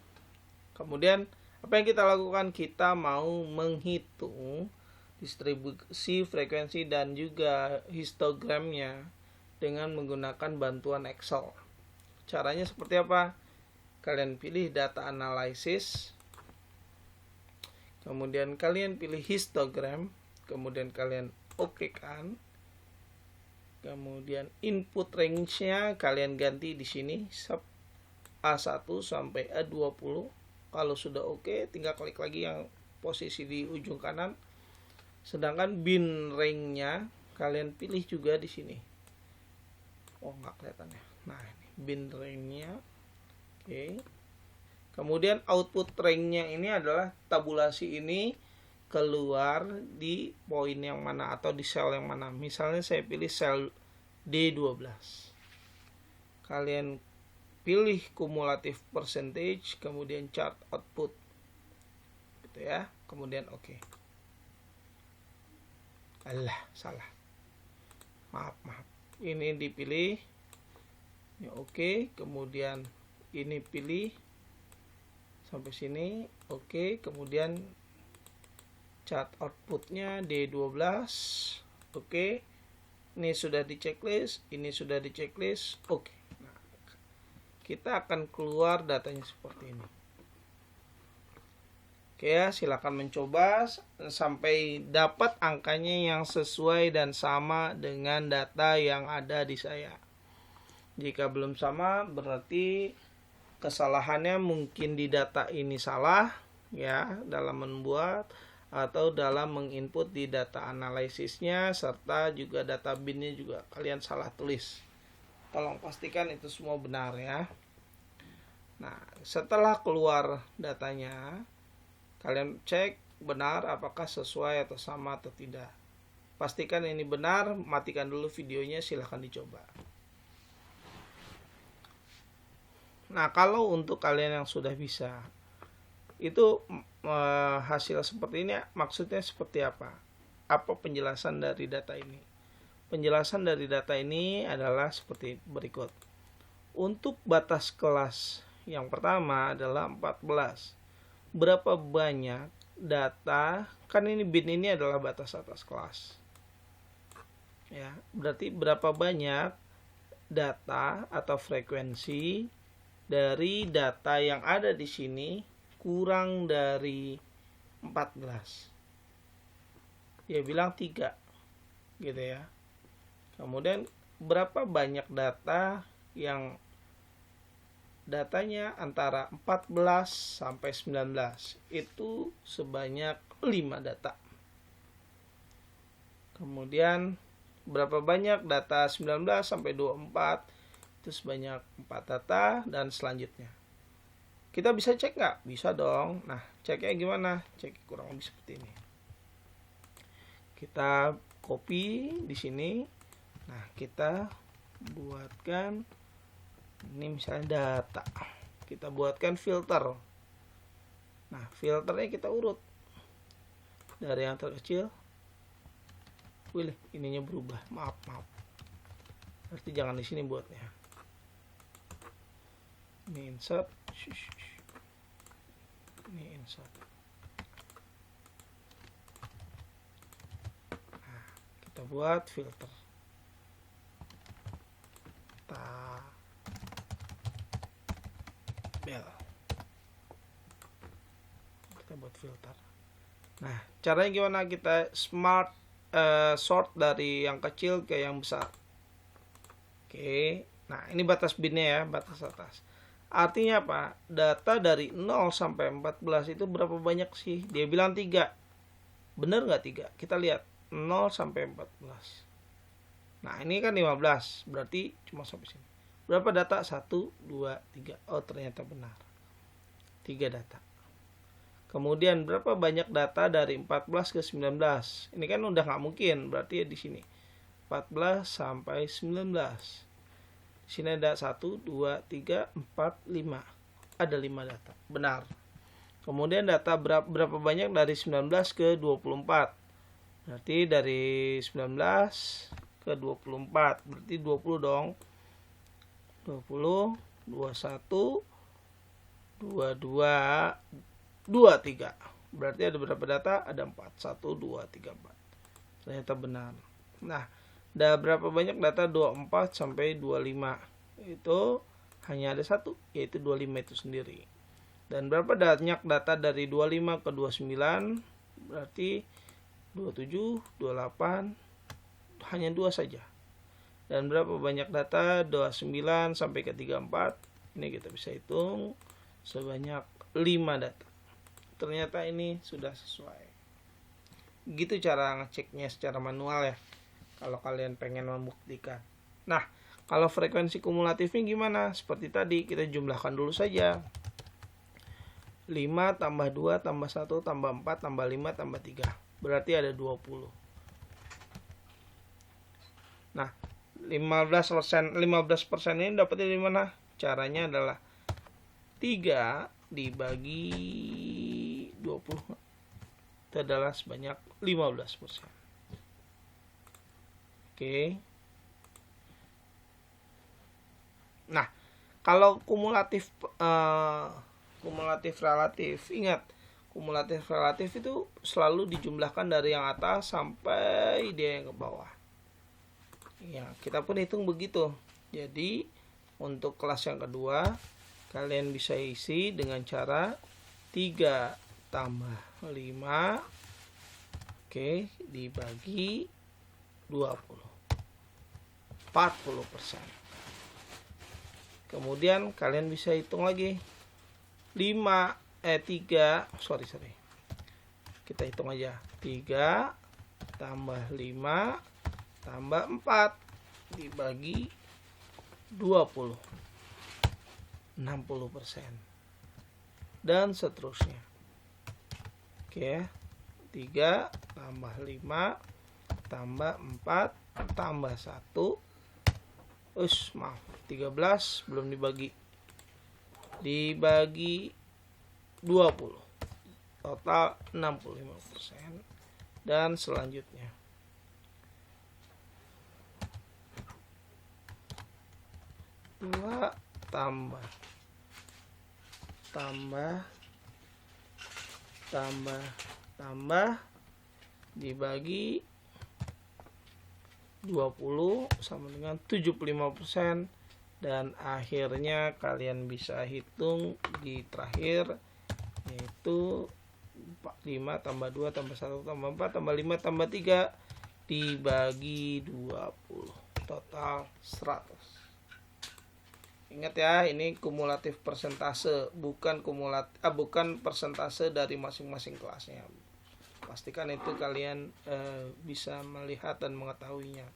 Kemudian apa yang kita lakukan? Kita mau menghitung distribusi frekuensi dan juga histogramnya dengan menggunakan bantuan Excel. Caranya seperti apa? Kalian pilih data analysis, kemudian kalian pilih histogram, kemudian kalian okekan. Kemudian input range-nya kalian ganti di sini A1 sampai A20. Kalau sudah oke, tinggal klik lagi yang posisi di ujung kanan. Sedangkan bin range-nya kalian pilih juga di sini. Oh, nggak kelihatan ya. Nah, ini bin range-nya. Oke. Kemudian output range-nya ini adalah tabulasi ini keluar di poin yang mana atau di sel yang mana. Misalnya saya pilih sel D12. Kalian pilih kumulatif percentage, kemudian chart output. Gitu ya. Kemudian oke. Alah, salah. Maaf. Ini dipilih. Ya oke, kemudian ini pilih sampai sini. Oke, kemudian chart outputnya D12. Oke. Ini sudah di checklist, ini sudah di checklist. Oke. Nah, kita akan keluar datanya seperti ini. Oke ya, silakan mencoba sampai dapat angkanya yang sesuai dan sama dengan data yang ada di saya. Jika belum sama, berarti kesalahannya mungkin di data ini salah ya dalam membuat atau dalam menginput di data analisisnya, serta juga data binnya juga kalian salah tulis. Tolong pastikan itu semua benar ya. Nah, setelah keluar datanya, kalian cek benar apakah sesuai atau sama atau tidak. Pastikan ini benar, matikan dulu videonya, silahkan dicoba. Nah, kalau untuk kalian yang sudah bisa, itu hasil seperti ini maksudnya seperti apa? Apa penjelasan dari data ini? Penjelasan dari data ini adalah seperti berikut. Untuk batas kelas yang pertama adalah 14. Berapa banyak data, kan ini bin ini adalah batas atas kelas. Ya, berarti berapa banyak data atau frekuensi dari data yang ada di sini kurang dari 14. Ya bilang 3. Gitu ya. Kemudian berapa banyak data yang datanya antara 14 sampai 19. Itu sebanyak 5 data. Kemudian berapa banyak data 19 sampai 24? Itu sebanyak 4 data dan selanjutnya. Kita bisa cek nggak? Bisa dong. Nah, ceknya gimana? Cek kurang lebih seperti ini. Kita copy di sini. Nah, kita buatkan ini misalnya data. Kita buatkan filter. Nah, filternya kita urut dari yang terkecil. Wih, ininya berubah. Maaf. Berarti jangan di sini buatnya. Ini insert. Ini insert. Nah, kita buat filter. Tabel. Kita buat filter. Nah, caranya gimana? Kita sort dari yang kecil ke yang besar. Oke. Nah, ini batas binnya ya, batas atas. Artinya apa? Data dari 0 sampai 14 itu berapa banyak sih? Dia bilang 3. Bener nggak 3? Kita lihat. 0 sampai 14. Nah, ini kan 15. Berarti cuma sampai sini. Berapa data? 1, 2, 3. Oh, ternyata benar. 3 data. Kemudian berapa banyak data dari 14 ke 19? Ini kan udah nggak mungkin. Berarti ya di sini. 14 sampai 19. Di sini ada 1, 2, 3, 4, 5. Ada 5 data. Benar. Kemudian data berapa banyak dari 19 ke 24? Berarti dari 19 ke 24. Berarti 20 dong. 20, 21, 22, 23. Berarti ada berapa data? Ada 4. 1, 2, 3, 4. Ternyata benar. Nah, ada berapa banyak data 24 sampai 25? Itu hanya ada 1, yaitu 25 itu sendiri. Dan berapa banyak data dari 25 ke 29? Berarti 27, 28, hanya 2 saja. Dan berapa banyak data 29 sampai ke 34? Ini kita bisa hitung sebanyak 5 data. Ternyata ini sudah sesuai. Gitu cara ngeceknya secara manual ya. Kalau kalian pengen membuktikan. Nah, kalau frekuensi kumulatifnya gimana? Seperti tadi, kita jumlahkan dulu saja. 5 tambah 2 tambah 1 tambah 4 tambah 5 tambah 3. Berarti ada 20. Nah, 15% ini dapatnya dari mana? Caranya adalah 3 dibagi 20. Itu adalah sebanyak 15%. Oke. Nah, kalau kumulatif relatif, ingat, kumulatif relatif itu selalu dijumlahkan dari yang atas sampai dia yang ke bawah. Ya, kita pun hitung begitu. Jadi, untuk kelas yang kedua, kalian bisa isi dengan cara 3 tambah 5, oke, dibagi 20. 40%. Kemudian kalian bisa hitung lagi 3, kita hitung aja 3 tambah 5 tambah 4 dibagi 20, 60%, dan seterusnya. Oke, 3 tambah 5 tambah 4 tambah 1, 13 belum dibagi 20, total 65%, dan selanjutnya. Dua tambah dibagi 20 sama dengan 75%, dan akhirnya kalian bisa hitung di terakhir, yaitu 5 tambah 2 tambah 1 tambah 4 tambah 5 tambah 3 dibagi 20, total 100. Ingat ya, ini kumulatif persentase, bukan persentase dari masing-masing kelasnya. Pastikan itu kalian bisa melihat dan mengetahuinya.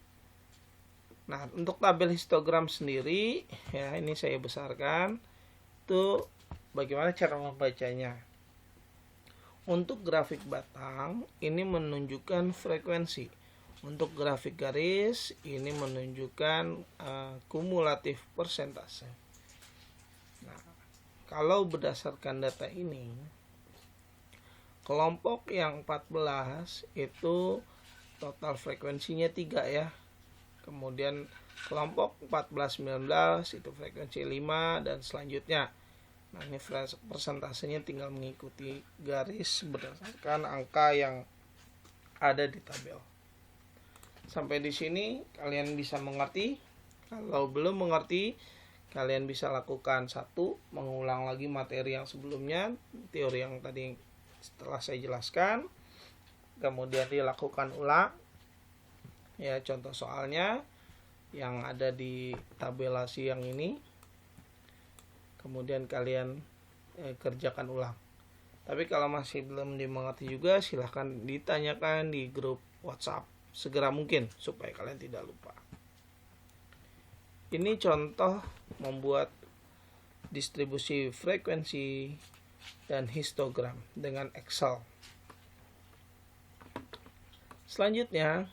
Nah, untuk tabel histogram sendiri, ya ini saya besarkan. Itu bagaimana cara membacanya. Untuk grafik batang, ini menunjukkan frekuensi. Untuk grafik garis, ini menunjukkan kumulatif persentase. Nah, kalau berdasarkan data ini, kelompok yang 14 itu total frekuensinya 3 ya. Kemudian kelompok 14-19 itu frekuensi 5 dan selanjutnya. Nah, ini persentasenya tinggal mengikuti garis berdasarkan angka yang ada di tabel. Sampai di sini kalian bisa mengerti. Kalau belum mengerti, kalian bisa lakukan satu, mengulang lagi materi yang sebelumnya, teori yang tadi setelah saya jelaskan. Kemudian dilakukan ulang. Ya, contoh soalnya yang ada di tabelasi yang ini. Kemudian kalian kerjakan ulang. Tapi kalau masih belum dimengerti juga, silahkan ditanyakan di grup WhatsApp segera mungkin supaya kalian tidak lupa. Ini contoh membuat distribusi frekuensi dan histogram dengan Excel. Selanjutnya,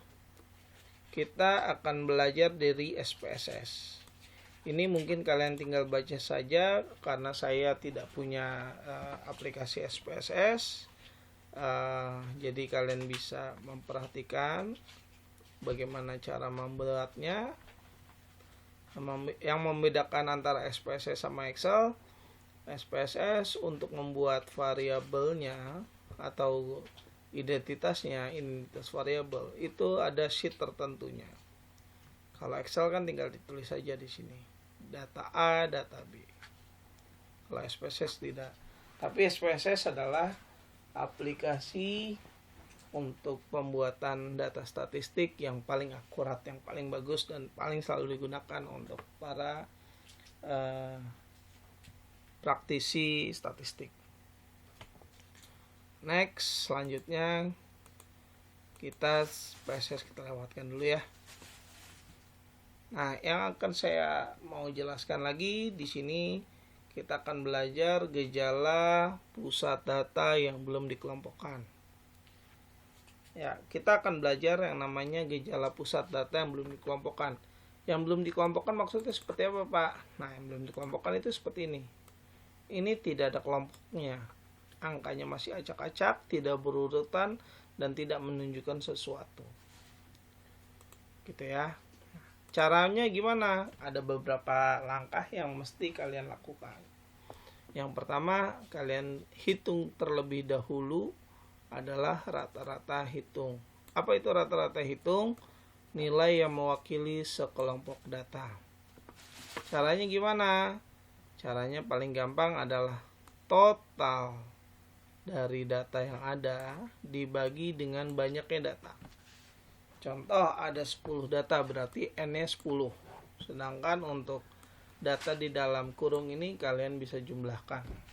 kita akan belajar dari SPSS. Ini mungkin kalian tinggal baca saja karena saya tidak punya aplikasi SPSS. Jadi kalian bisa memperhatikan bagaimana cara membuatnya. Yang membedakan antara SPSS sama Excel, SPSS untuk membuat variabelnya atau identitas variabel itu ada sheet tertentunya. Kalau Excel kan tinggal ditulis saja di sini, data A, data B. Kalau SPSS tidak. Tapi SPSS adalah aplikasi untuk pembuatan data statistik yang paling akurat, yang paling bagus dan paling selalu digunakan untuk para praktisi statistik. Next, selanjutnya kita SPSS kita lewatkan dulu ya. Nah, yang akan saya mau jelaskan lagi di sini, kita akan belajar gejala pusat data yang belum dikelompokkan. Ya, kita akan belajar yang namanya gejala pusat data yang belum dikelompokkan. Yang belum dikelompokkan maksudnya seperti apa, Pak? Nah, yang belum dikelompokkan itu seperti ini. Ini tidak ada kelompoknya. Angkanya masih acak-acak, tidak berurutan, dan tidak menunjukkan sesuatu. Gitu ya. Caranya gimana? Ada beberapa langkah yang mesti kalian lakukan. Yang pertama, kalian hitung terlebih dahulu adalah rata-rata hitung. Apa itu rata-rata hitung? Nilai yang mewakili sekelompok data. Caranya gimana? Caranya paling gampang adalah total dari data yang ada dibagi dengan banyaknya data. Contoh ada 10 data berarti N-nya 10. Sedangkan untuk data di dalam kurung ini kalian bisa jumlahkan.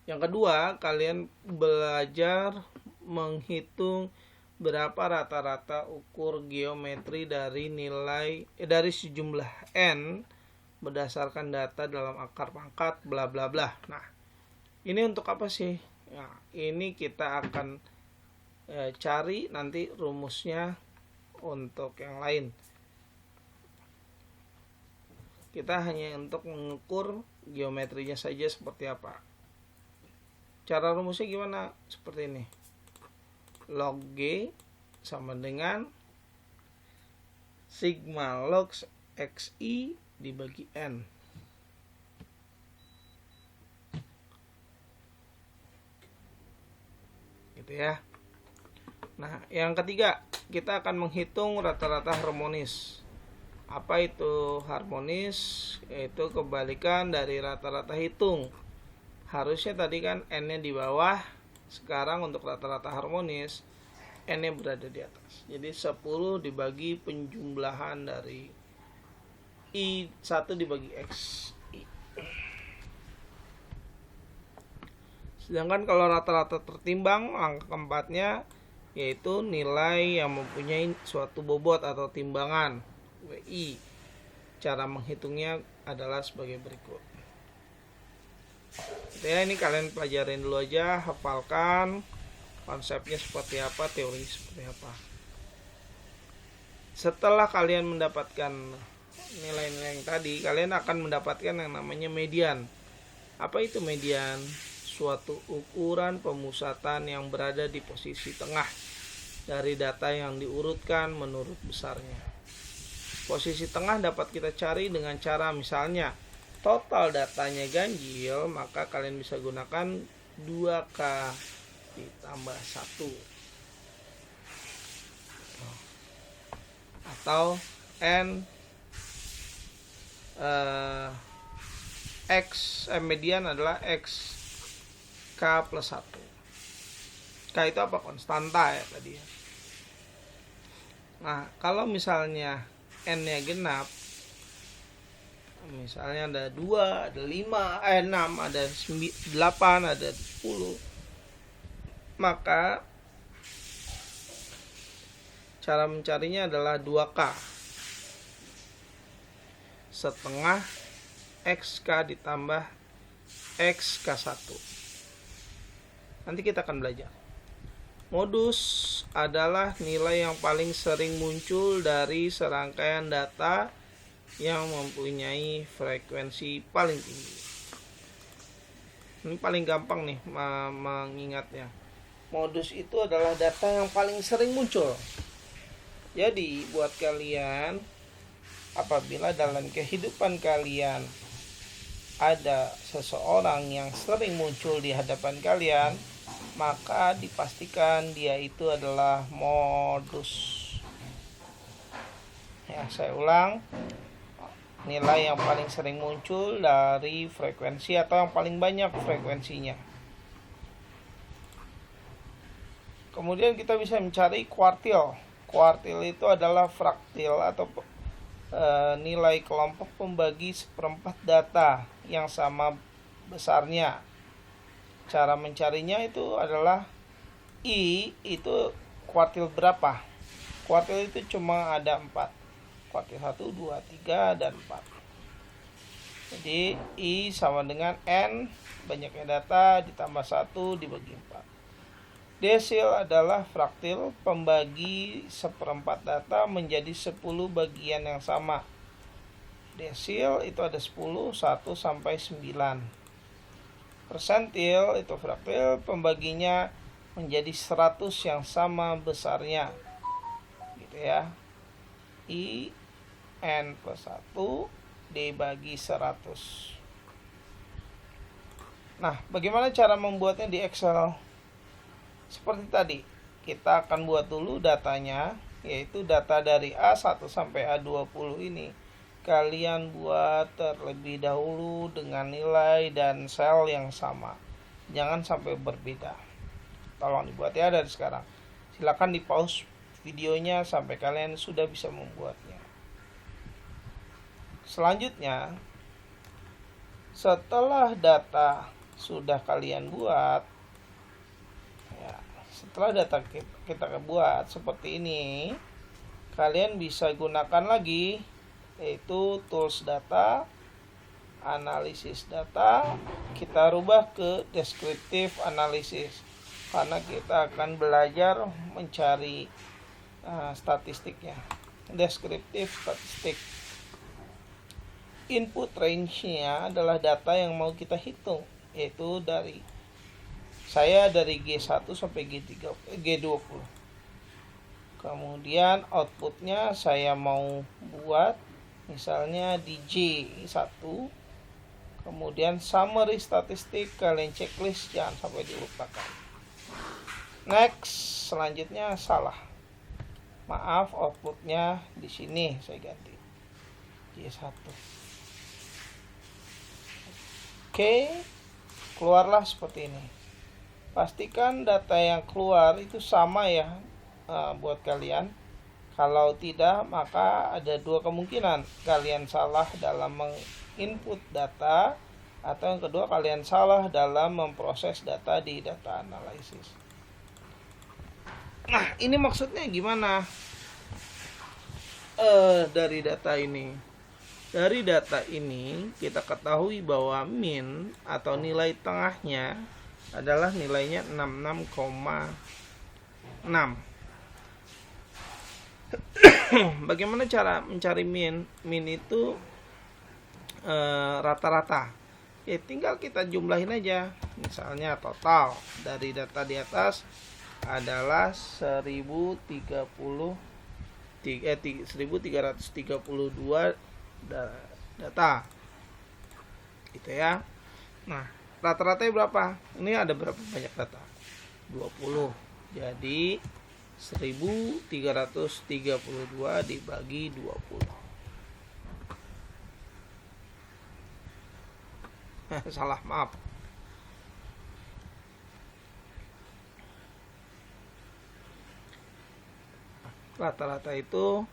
Yang kedua, kalian belajar menghitung berapa rata-rata ukur geometri dari dari sejumlah N berdasarkan data dalam akar pangkat bla bla bla. Nah, ini untuk apa sih? Nah, ini kita akan cari nanti rumusnya untuk yang lain. Kita hanya untuk mengukur geometrinya saja seperti apa. Cara rumusnya gimana? Seperti ini. Log G sama dengan sigma log XI dibagi N. Gitu ya. Nah, yang ketiga, kita akan menghitung rata-rata harmonis. Apa itu harmonis? Yaitu kebalikan dari rata-rata hitung. Harusnya tadi kan N-nya di bawah. Sekarang untuk rata-rata harmonis, N-nya berada di atas. Jadi 10 dibagi penjumlahan dari I1 dibagi X. Sedangkan kalau rata-rata tertimbang, langkah keempatnya yaitu nilai yang mempunyai suatu bobot atau timbangan, WI. Cara menghitungnya adalah sebagai berikut. Ya, ini kalian pelajarin dulu aja, hafalkan konsepnya seperti apa, teori seperti apa. Setelah kalian mendapatkan nilai-nilai yang tadi, kalian akan mendapatkan yang namanya median. Apa itu median? Suatu ukuran pemusatan yang berada di posisi tengah dari data yang diurutkan menurut besarnya. Posisi tengah dapat kita cari dengan cara misalnya total datanya ganjil, maka kalian bisa gunakan 2K ditambah 1 atau N median adalah X K plus 1. K itu apa? Konstanta ya tadi ya. Nah, kalau misalnya N-nya genap, misalnya ada 2, ada 5, 6, ada 8, ada 10, maka cara mencarinya adalah 2K setengah XK ditambah XK1. Nanti kita akan belajar. Modus adalah nilai yang paling sering muncul dari serangkaian data yang mempunyai frekuensi paling tinggi. Ini paling gampang nih mengingatnya. Modus itu adalah data yang paling sering muncul. Jadi buat kalian, apabila dalam kehidupan kalian ada seseorang yang sering muncul di hadapan kalian, maka dipastikan dia itu adalah modus. Ya, saya ulang. Nilai yang paling sering muncul dari frekuensi atau yang paling banyak frekuensinya. Kemudian kita bisa mencari kuartil. Kuartil itu adalah fraktil atau nilai kelompok pembagi seperempat data yang sama besarnya. Cara mencarinya itu adalah I itu kuartil berapa. Kuartil itu cuma ada 4. Kuartil 1, 2, 3, dan 4. Jadi I sama dengan N, banyaknya data, ditambah 1 dibagi 4. Desil adalah fraktil pembagi seperempat data menjadi 10 bagian yang sama. Desil itu ada 10, 1 sampai 9. Persentil itu fraktil pembaginya menjadi 100 yang sama besarnya. Gitu ya. I N plus 1 dibagi 100. Nah, bagaimana cara membuatnya di Excel? Seperti tadi, kita akan buat dulu datanya, yaitu data dari A1 sampai A20 ini. Kalian buat terlebih dahulu dengan nilai dan sel yang sama. Jangan sampai berbeda. Tolong dibuat ya dari sekarang. Silakan di pause videonya sampai kalian sudah bisa membuatnya. Selanjutnya, setelah data sudah kalian buat, ya, setelah data kita buat seperti ini, kalian bisa gunakan lagi yaitu tools data, analisis data, kita rubah ke deskriptif analisis karena kita akan belajar mencari statistiknya. Deskriptif statistik. Input range-nya adalah data yang mau kita hitung, yaitu dari G1 sampai G20. Kemudian outputnya saya mau buat misalnya di J1. Kemudian summary statistik, kalian checklist, jangan sampai dilupakan. Next, selanjutnya salah. Maaf, outputnya di sini saya ganti J1. Oke, keluarlah seperti ini. Pastikan data yang keluar itu sama ya buat kalian. Kalau tidak, maka ada dua kemungkinan. Kalian salah dalam menginput data, atau yang kedua kalian salah dalam memproses data di data analisis. Nah, ini maksudnya gimana? Dari data ini. Dari data ini kita ketahui bahwa min atau nilai tengahnya adalah nilainya 66,6. Bagaimana cara mencari min? Min itu rata-rata. Ya tinggal kita jumlahin aja. Misalnya total dari data di atas adalah 1332 data. Gitu ya. Nah, rata-ratanya berapa? Ini ada berapa banyak data? 20. Jadi 1332 dibagi 20. Salah, maaf. Rata-rata itu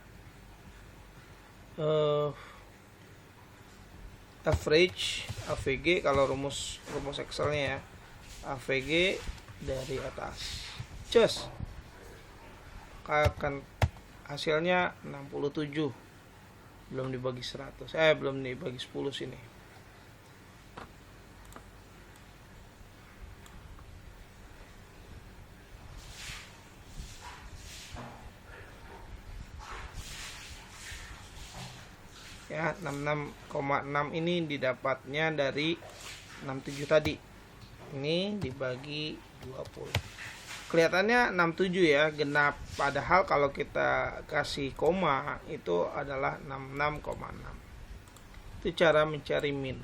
average, AVG kalau rumus Excelnya ya, AVG dari atas. Cus. Akan hasilnya 67. Belum dibagi 100. Belum dibagi 10 sini. Ya, 66,6 ini didapatnya dari 67 tadi. Ini dibagi 20. Kelihatannya 67 ya, genap. Padahal kalau kita kasih koma itu adalah 66,6. Itu cara mencari min.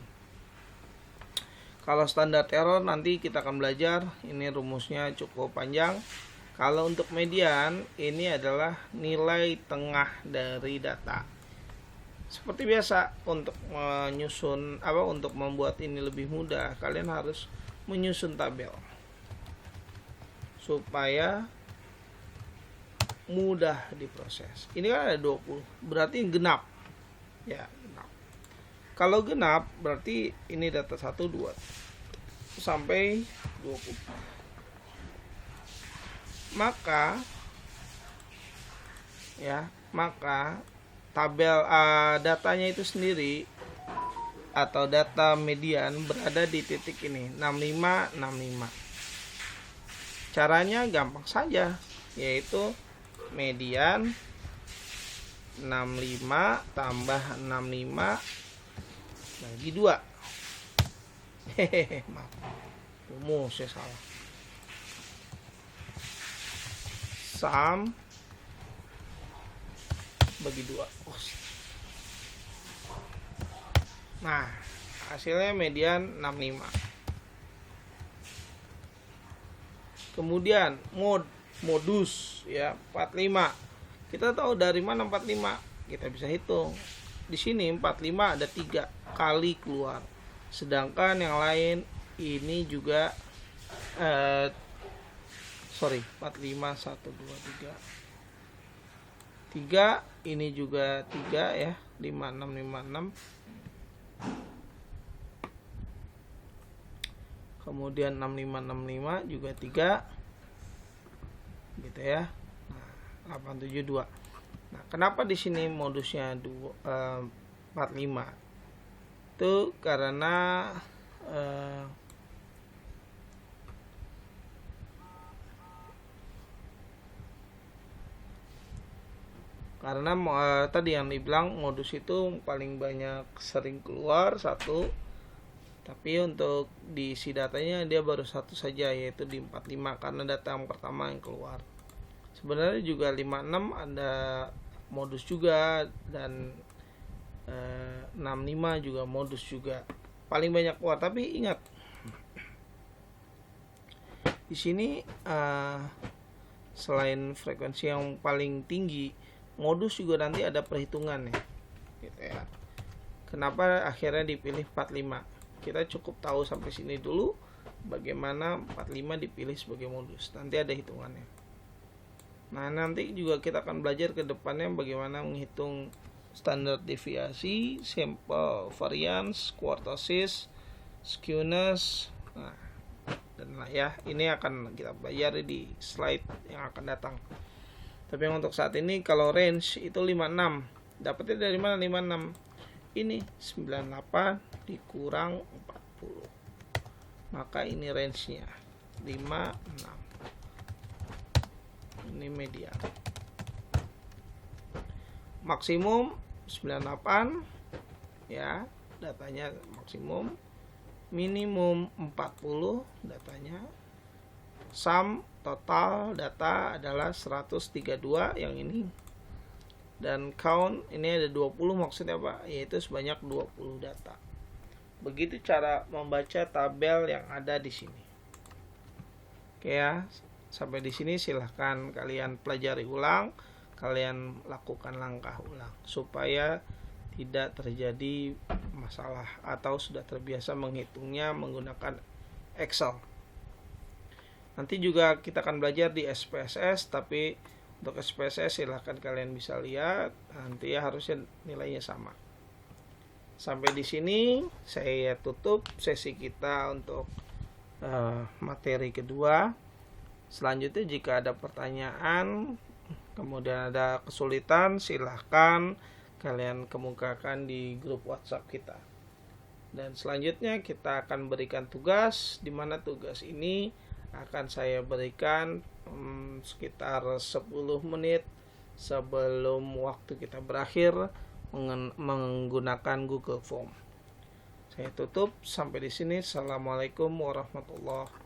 Kalau standar error nanti kita akan belajar. Ini rumusnya cukup panjang. Kalau untuk median, ini adalah nilai tengah dari data. Seperti biasa, untuk untuk membuat ini lebih mudah, kalian harus menyusun tabel supaya mudah diproses. Ini kan ada 20, berarti genap. Ya, genap. Kalau genap berarti ini data 1 2 sampai 20. Maka tabel datanya itu sendiri atau data median berada di titik ini 65. Caranya gampang saja, yaitu median 65 tambah 65 bagi 2. Maaf, rumus saya salah. Sum bagi 2. Nah, hasilnya median 65. Kemudian modus ya 45. Kita tahu dari mana 45? Kita bisa hitung. Di sini 45 ada 3 kali keluar. Sedangkan yang lain ini juga 45 1 2 3. 3 ini juga 3 ya, 56. Kemudian 65 juga 3. Gitu ya. Nah, 872. Nah, kenapa di sini modusnya 45? Itu karena tadi yang dibilang modus itu paling banyak sering keluar 1, tapi untuk diisi datanya dia baru 1 saja, yaitu di 45 karena data yang pertama yang keluar. Sebenarnya juga 56 ada modus juga, dan 65 juga modus juga. Paling banyak keluar, tapi ingat di sini selain frekuensi yang paling tinggi, modus juga nanti ada perhitungannya, gitu ya. Kenapa akhirnya dipilih 45? Kita cukup tahu sampai sini dulu bagaimana 45 dipilih sebagai modus. Nanti ada hitungannya. Nah, nanti juga kita akan belajar ke depannya bagaimana menghitung standar deviasi, sample variance, kurtosis, skewness. Nah, dan ya, ini akan kita pelajari di slide yang akan datang. Tapi untuk saat ini kalau range itu 56. Dapatnya dari mana 56? Ini 98 dikurang 40. Maka ini range-nya 56. Ini median. Maksimum 98 ya, datanya maksimum. Minimum 40 datanya. Sum total data adalah 132 yang ini. Dan count ini ada 20, maksudnya apa? Yaitu sebanyak 20 data. Begitu cara membaca tabel yang ada di sini. Oke ya. Sampai di sini silahkan kalian pelajari ulang, kalian lakukan langkah ulang supaya tidak terjadi masalah atau sudah terbiasa menghitungnya menggunakan Excel. Nanti juga kita akan belajar di SPSS, tapi untuk SPSS silahkan kalian bisa lihat, nanti ya harusnya nilainya sama. Sampai di sini saya tutup sesi kita untuk materi kedua. Selanjutnya jika ada pertanyaan, kemudian ada kesulitan, silahkan kalian kemukakan di grup WhatsApp kita. Dan selanjutnya kita akan berikan tugas, di mana tugas ini akan saya berikan sekitar 10 menit sebelum waktu kita berakhir menggunakan Google Form. Saya tutup sampai di sini. Assalamualaikum warahmatullahi wabarakatuh.